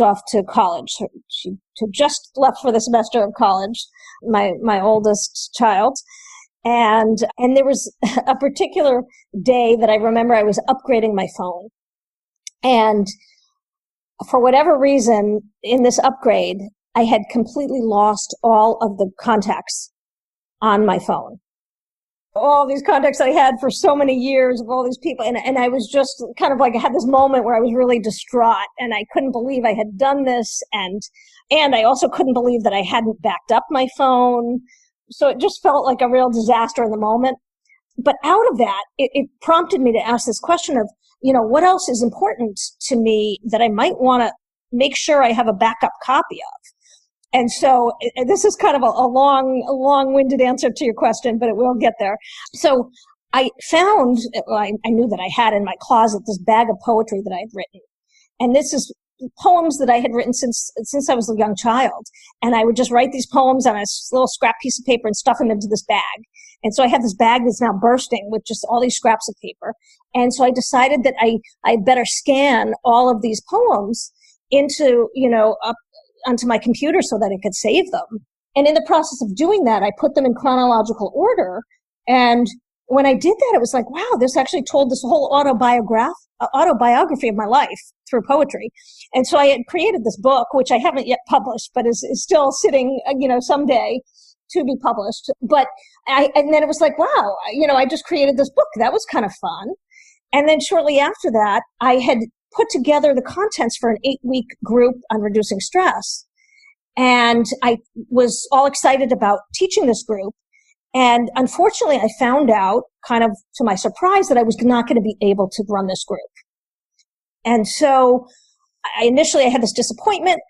off to college, she had just left for the semester of college, my oldest child. And there was a particular day that I remember I was upgrading my phone. And for whatever reason, in this upgrade, I had completely lost all of the contacts on my phone. All these contacts I had for so many years of all these people. And I was just kind of like, I had this moment where I was really distraught and I couldn't believe I had done this. And I also couldn't believe that I hadn't backed up my phone. So it just felt like a real disaster in the moment. But out of that, it prompted me to ask this question of, what else is important to me that I might want to make sure I have a backup copy of? And so this is kind of a long-winded answer to your question, but it will get there. So I found, I knew that I had in my closet this bag of poetry that I had written. And this is poems that I had written since I was a young child. And I would just write these poems on a little scrap piece of paper and stuff them into this bag. And so I have this bag that's now bursting with just all these scraps of paper. And so I decided that I'd better scan all of these poems into, up onto my computer so that I could save them. And in the process of doing that, I put them in chronological order. And when I did that, it was like, wow, this actually told this whole autobiography of my life through poetry. And so I had created this book, which I haven't yet published, but is still sitting, someday to be published. But and then it was like, wow, I just created this book. That was kind of fun. And then shortly after that, I had put together the contents for an 8-week group on reducing stress. And I was all excited about teaching this group. And unfortunately, I found out, kind of to my surprise, that I was not going to be able to run this group. And so initially I had this disappointment,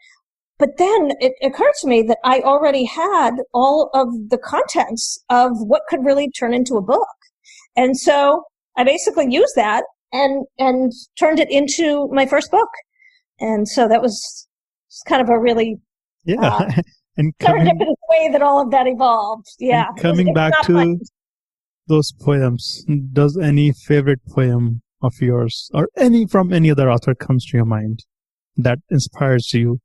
but then it occurred to me that I already had all of the contents of what could really turn into a book. And so I basically used that and turned it into my first book. And so that was kind of a really and serendipitous way that all of that evolved. Yeah. Coming back to those poems, does any favorite poem of yours or from any other author comes to your mind that inspires you?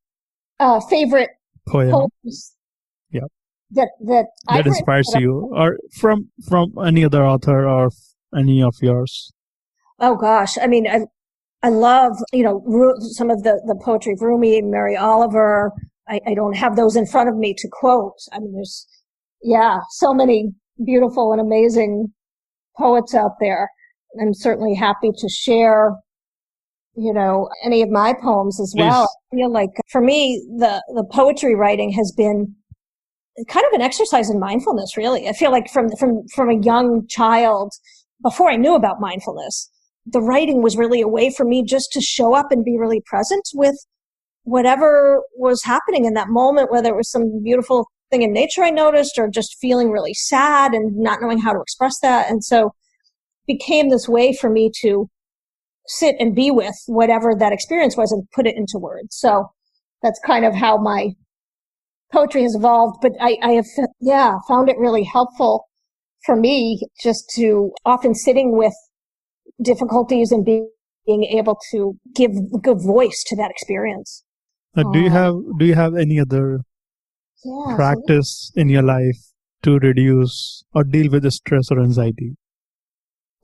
Favorite poems? Yeah. That inspires you, or from any other author or any of yours? Oh gosh, I mean, I love some of the poetry of Rumi, Mary Oliver. I don't have those in front of me to quote. I mean, there's so many beautiful and amazing poets out there. I'm certainly happy to share any of my poems as well. I feel like for me, the poetry writing has been kind of an exercise in mindfulness, really. I feel like from a young child, before I knew about mindfulness, the writing was really a way for me just to show up and be really present with whatever was happening in that moment, whether it was some beautiful thing in nature I noticed or just feeling really sad and not knowing how to express that. And so it became this way for me to sit and be with whatever that experience was and put it into words. So that's kind of how my poetry has evolved. But I have, found it really helpful for me just to often sitting with difficulties and being able to give good voice to that experience. Do you have any other practice in your life to reduce or deal with the stress or anxiety?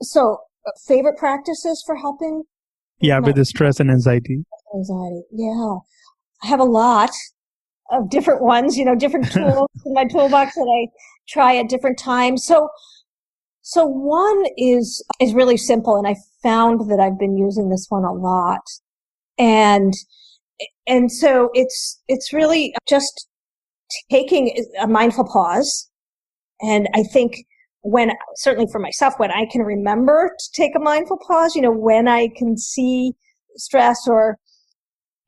So favorite practices for helping? With the stress and anxiety. Yeah. I have a lot of different ones, different tools in my toolbox that I try at different times. So one is really simple, and I found that I've been using this one a lot. And so it's really just taking a mindful pause. And I think certainly for myself, when I can remember to take a mindful pause, when I can see stress or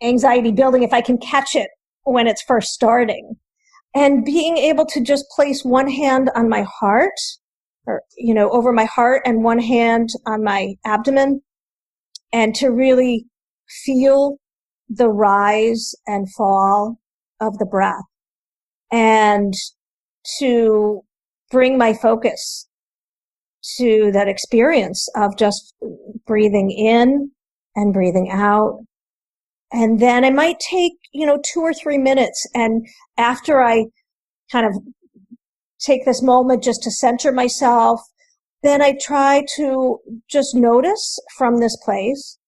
anxiety building, if I can catch it when it's first starting, and being able to just place one hand on my heart or, over my heart and one hand on my abdomen, and to really feel the rise and fall of the breath, and to bring my focus to that experience of just breathing in and breathing out. And then I might take, 2 or 3 minutes. And after I kind of take this moment just to center myself, then I try to just notice from this place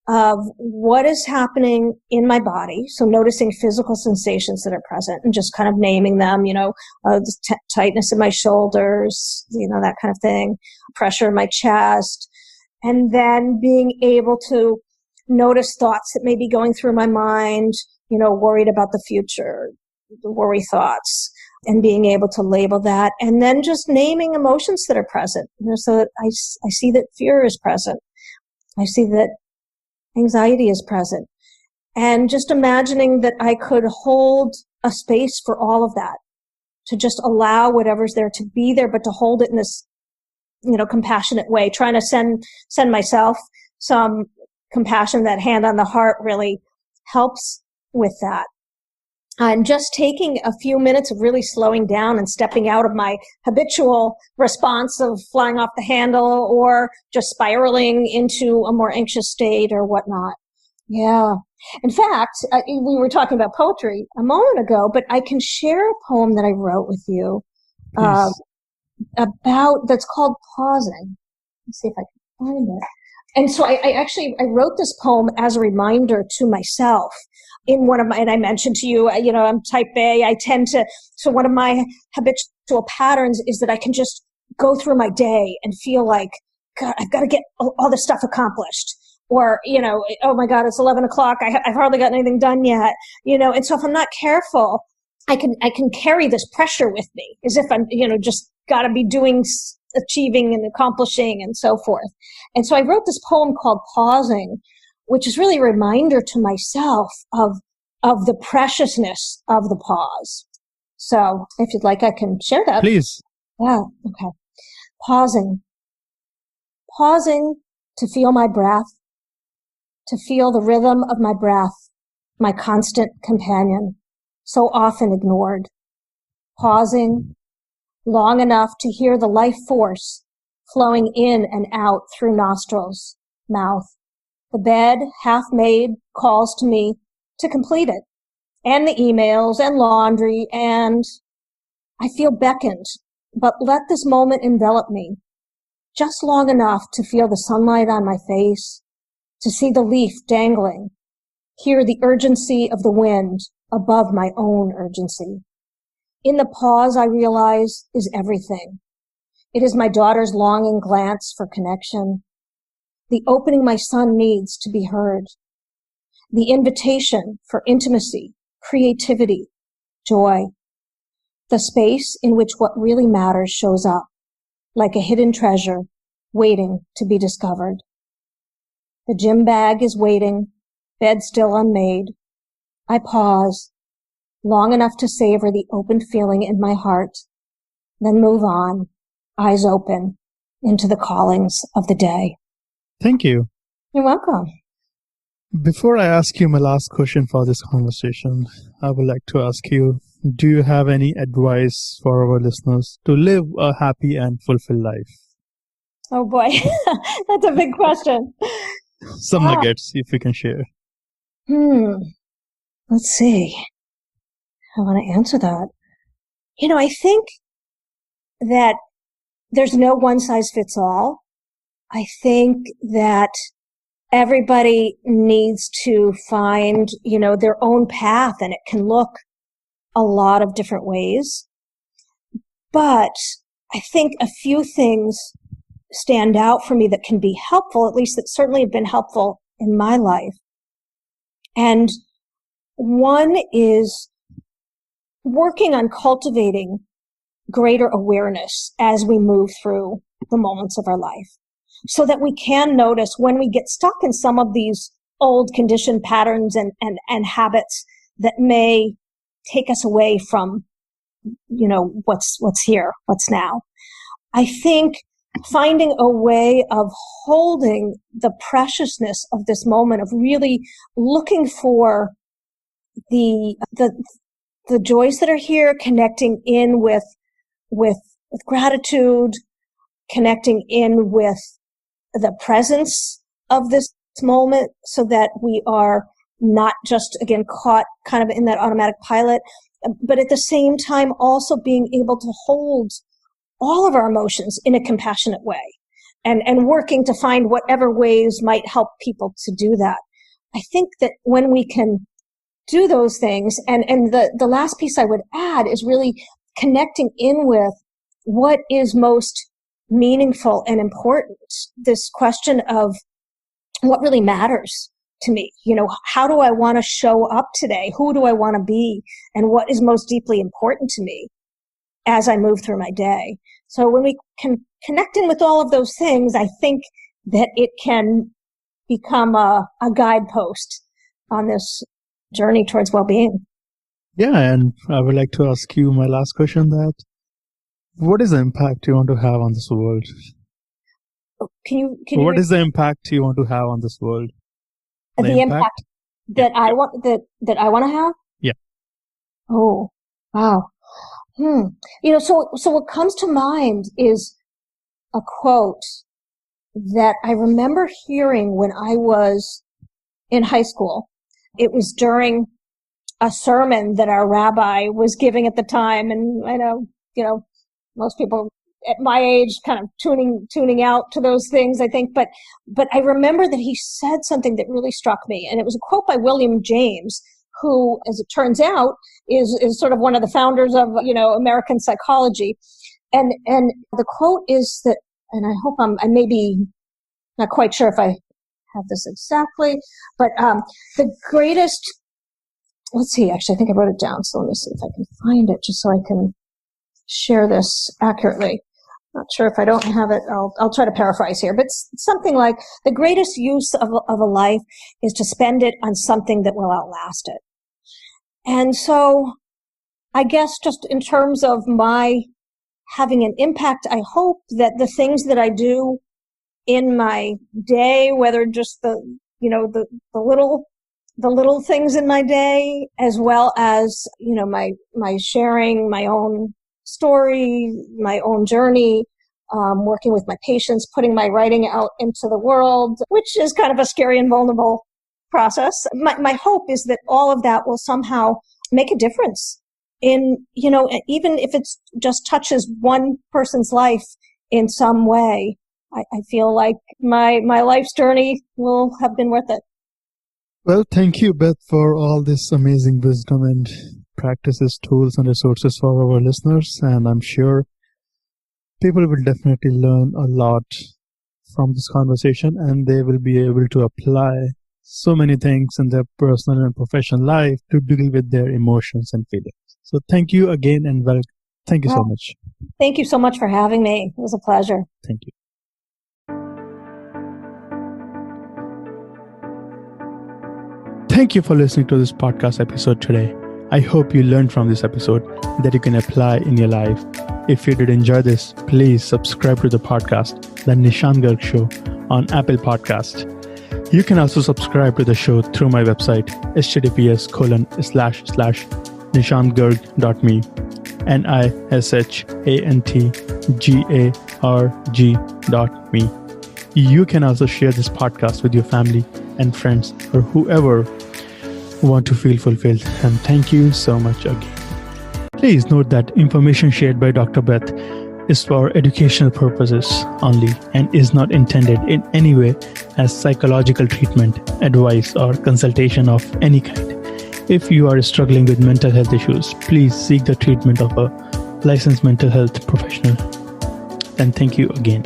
of what is happening in my body. So noticing physical sensations that are present and just kind of naming them, the tightness in my shoulders, that kind of thing, pressure in my chest. And then being able to notice thoughts that may be going through my mind, worried about the future, the worry thoughts, and being able to label that. And then just naming emotions that are present, so that I see that fear is present. I see that anxiety is present. And just imagining that I could hold a space for all of that, to just allow whatever's there to be there, but to hold it in this, compassionate way, trying to send myself some compassion. That hand on the heart really helps with that. And just taking a few minutes of really slowing down and stepping out of my habitual response of flying off the handle or just spiraling into a more anxious state or whatnot. Yeah. In fact, we were talking about poetry a moment ago, but I can share a poem that I wrote with you that's called Pausing. Let's see if I can find it. And so I wrote this poem as a reminder to myself in one of my, and I mentioned to you, I'm type A. So one of my habitual patterns is that I can just go through my day and feel like, God, I've got to get all this stuff accomplished. Or, oh my God, it's 11 o'clock. I've hardly gotten anything done yet, and so if I'm not careful, I can carry this pressure with me as if I'm, just got to be doing, achieving and accomplishing and so forth. And so I wrote this poem called Pausing, which is really a reminder to myself of the preciousness of the pause. So if you'd like, I can share that. Please. Yeah. Okay. Pausing to feel my breath, to feel the rhythm of my breath, my constant companion, so often ignored. Pausing long enough to hear the life force flowing in and out through nostrils, mouth. The bed, half made, calls to me to complete it, and the emails and laundry, and I feel beckoned, but let this moment envelop me, just long enough to feel the sunlight on my face, to see the leaf dangling, hear the urgency of the wind above my own urgency. In the pause, I realize, is everything. It is my daughter's longing glance for connection, the opening my son needs to be heard, the invitation for intimacy, creativity, joy, the space in which what really matters shows up, like a hidden treasure waiting to be discovered. The gym bag is waiting, bed still unmade. I pause, long enough to savor the open feeling in my heart, then move on, eyes open, into the callings of the day. Thank you. You're welcome. Before I ask you my last question for this conversation, I would like to ask you, do you have any advice for our listeners to live a happy and fulfilled life? Oh boy, that's a big question. Some nuggets, if you can share. Let's see. I want to answer that. I think that there's no one size fits all. I think that everybody needs to find, their own path, and it can look a lot of different ways. But I think a few things stand out for me that can be helpful, at least that certainly have been helpful in my life. And one is working on cultivating greater awareness as we move through the moments of our life, so that we can notice when we get stuck in some of these old conditioned patterns and habits that may take us away from, what's here, what's now. I think finding a way of holding the preciousness of this moment, of really looking for the joys that are here, connecting in with gratitude, connecting in with the presence of this moment, so that we are not just, again, caught kind of in that automatic pilot, but at the same time also being able to hold all of our emotions in a compassionate way, and working to find whatever ways might help people to do that. I think that when we can do those things, and the last piece I would add is really connecting in with what is most meaningful and important. This question of what really matters to me. How do I want to show up today? Who do I want to be? And what is most deeply important to me as I move through my day? So when we can connect in with all of those things, I think that it can become a guidepost on this journey towards well-being. Yeah, and I would like to ask you my last question, that what is the impact you want to have on this world? What is the impact you want to have on this world? The impact that I want to have? Yeah. Oh, wow. So what comes to mind is a quote that I remember hearing when I was in high school. It was during a sermon that our rabbi was giving at the time. And I know, most people at my age kind of tuning out to those things, I think. But I remember that he said something that really struck me. And it was a quote by William James, who, as it turns out, is sort of one of the founders of, American psychology. And the quote is that, and I hope I may be not quite sure if I have this exactly, but the greatest, let's see, actually, I think I wrote it down. So let me see if I can find it just so I can share this accurately. Not sure if I don't have it. I'll try to paraphrase here, but it's something like, the greatest use of a life is to spend it on something that will outlast it. And so I guess just in terms of my having an impact, I hope that the things that I do in my day, whether just the little things in my day, as well as, my sharing my own story, my own journey, working with my patients, putting my writing out into the world, which is kind of a scary and vulnerable process. My hope is that all of that will somehow make a difference in, even if it just touches one person's life in some way. I feel like my life's journey will have been worth it. Well, thank you, Beth, for all this amazing wisdom and practices, tools, and resources for our listeners. And I'm sure people will definitely learn a lot from this conversation, and they will be able to apply so many things in their personal and professional life to deal with their emotions and feelings. So thank you again, and thank you so much. Thank you so much for having me. It was a pleasure. Thank you. Thank you for listening to this podcast episode today. I hope you learned from this episode that you can apply in your life. If you did enjoy this, please subscribe to the podcast, The Nishant Garg Show, on Apple Podcast. You can also subscribe to the show through my website, https://nishantgarg.me, NISHANTGARG.me. You can also share this podcast with your family and friends, or whoever want to feel fulfilled. And thank you so much again. Please note that information shared by Dr. Beth is for educational purposes only and is not intended in any way as psychological treatment, advice, or consultation of any kind. If you are struggling with mental health issues, please seek the treatment of a licensed mental health professional. And thank you again.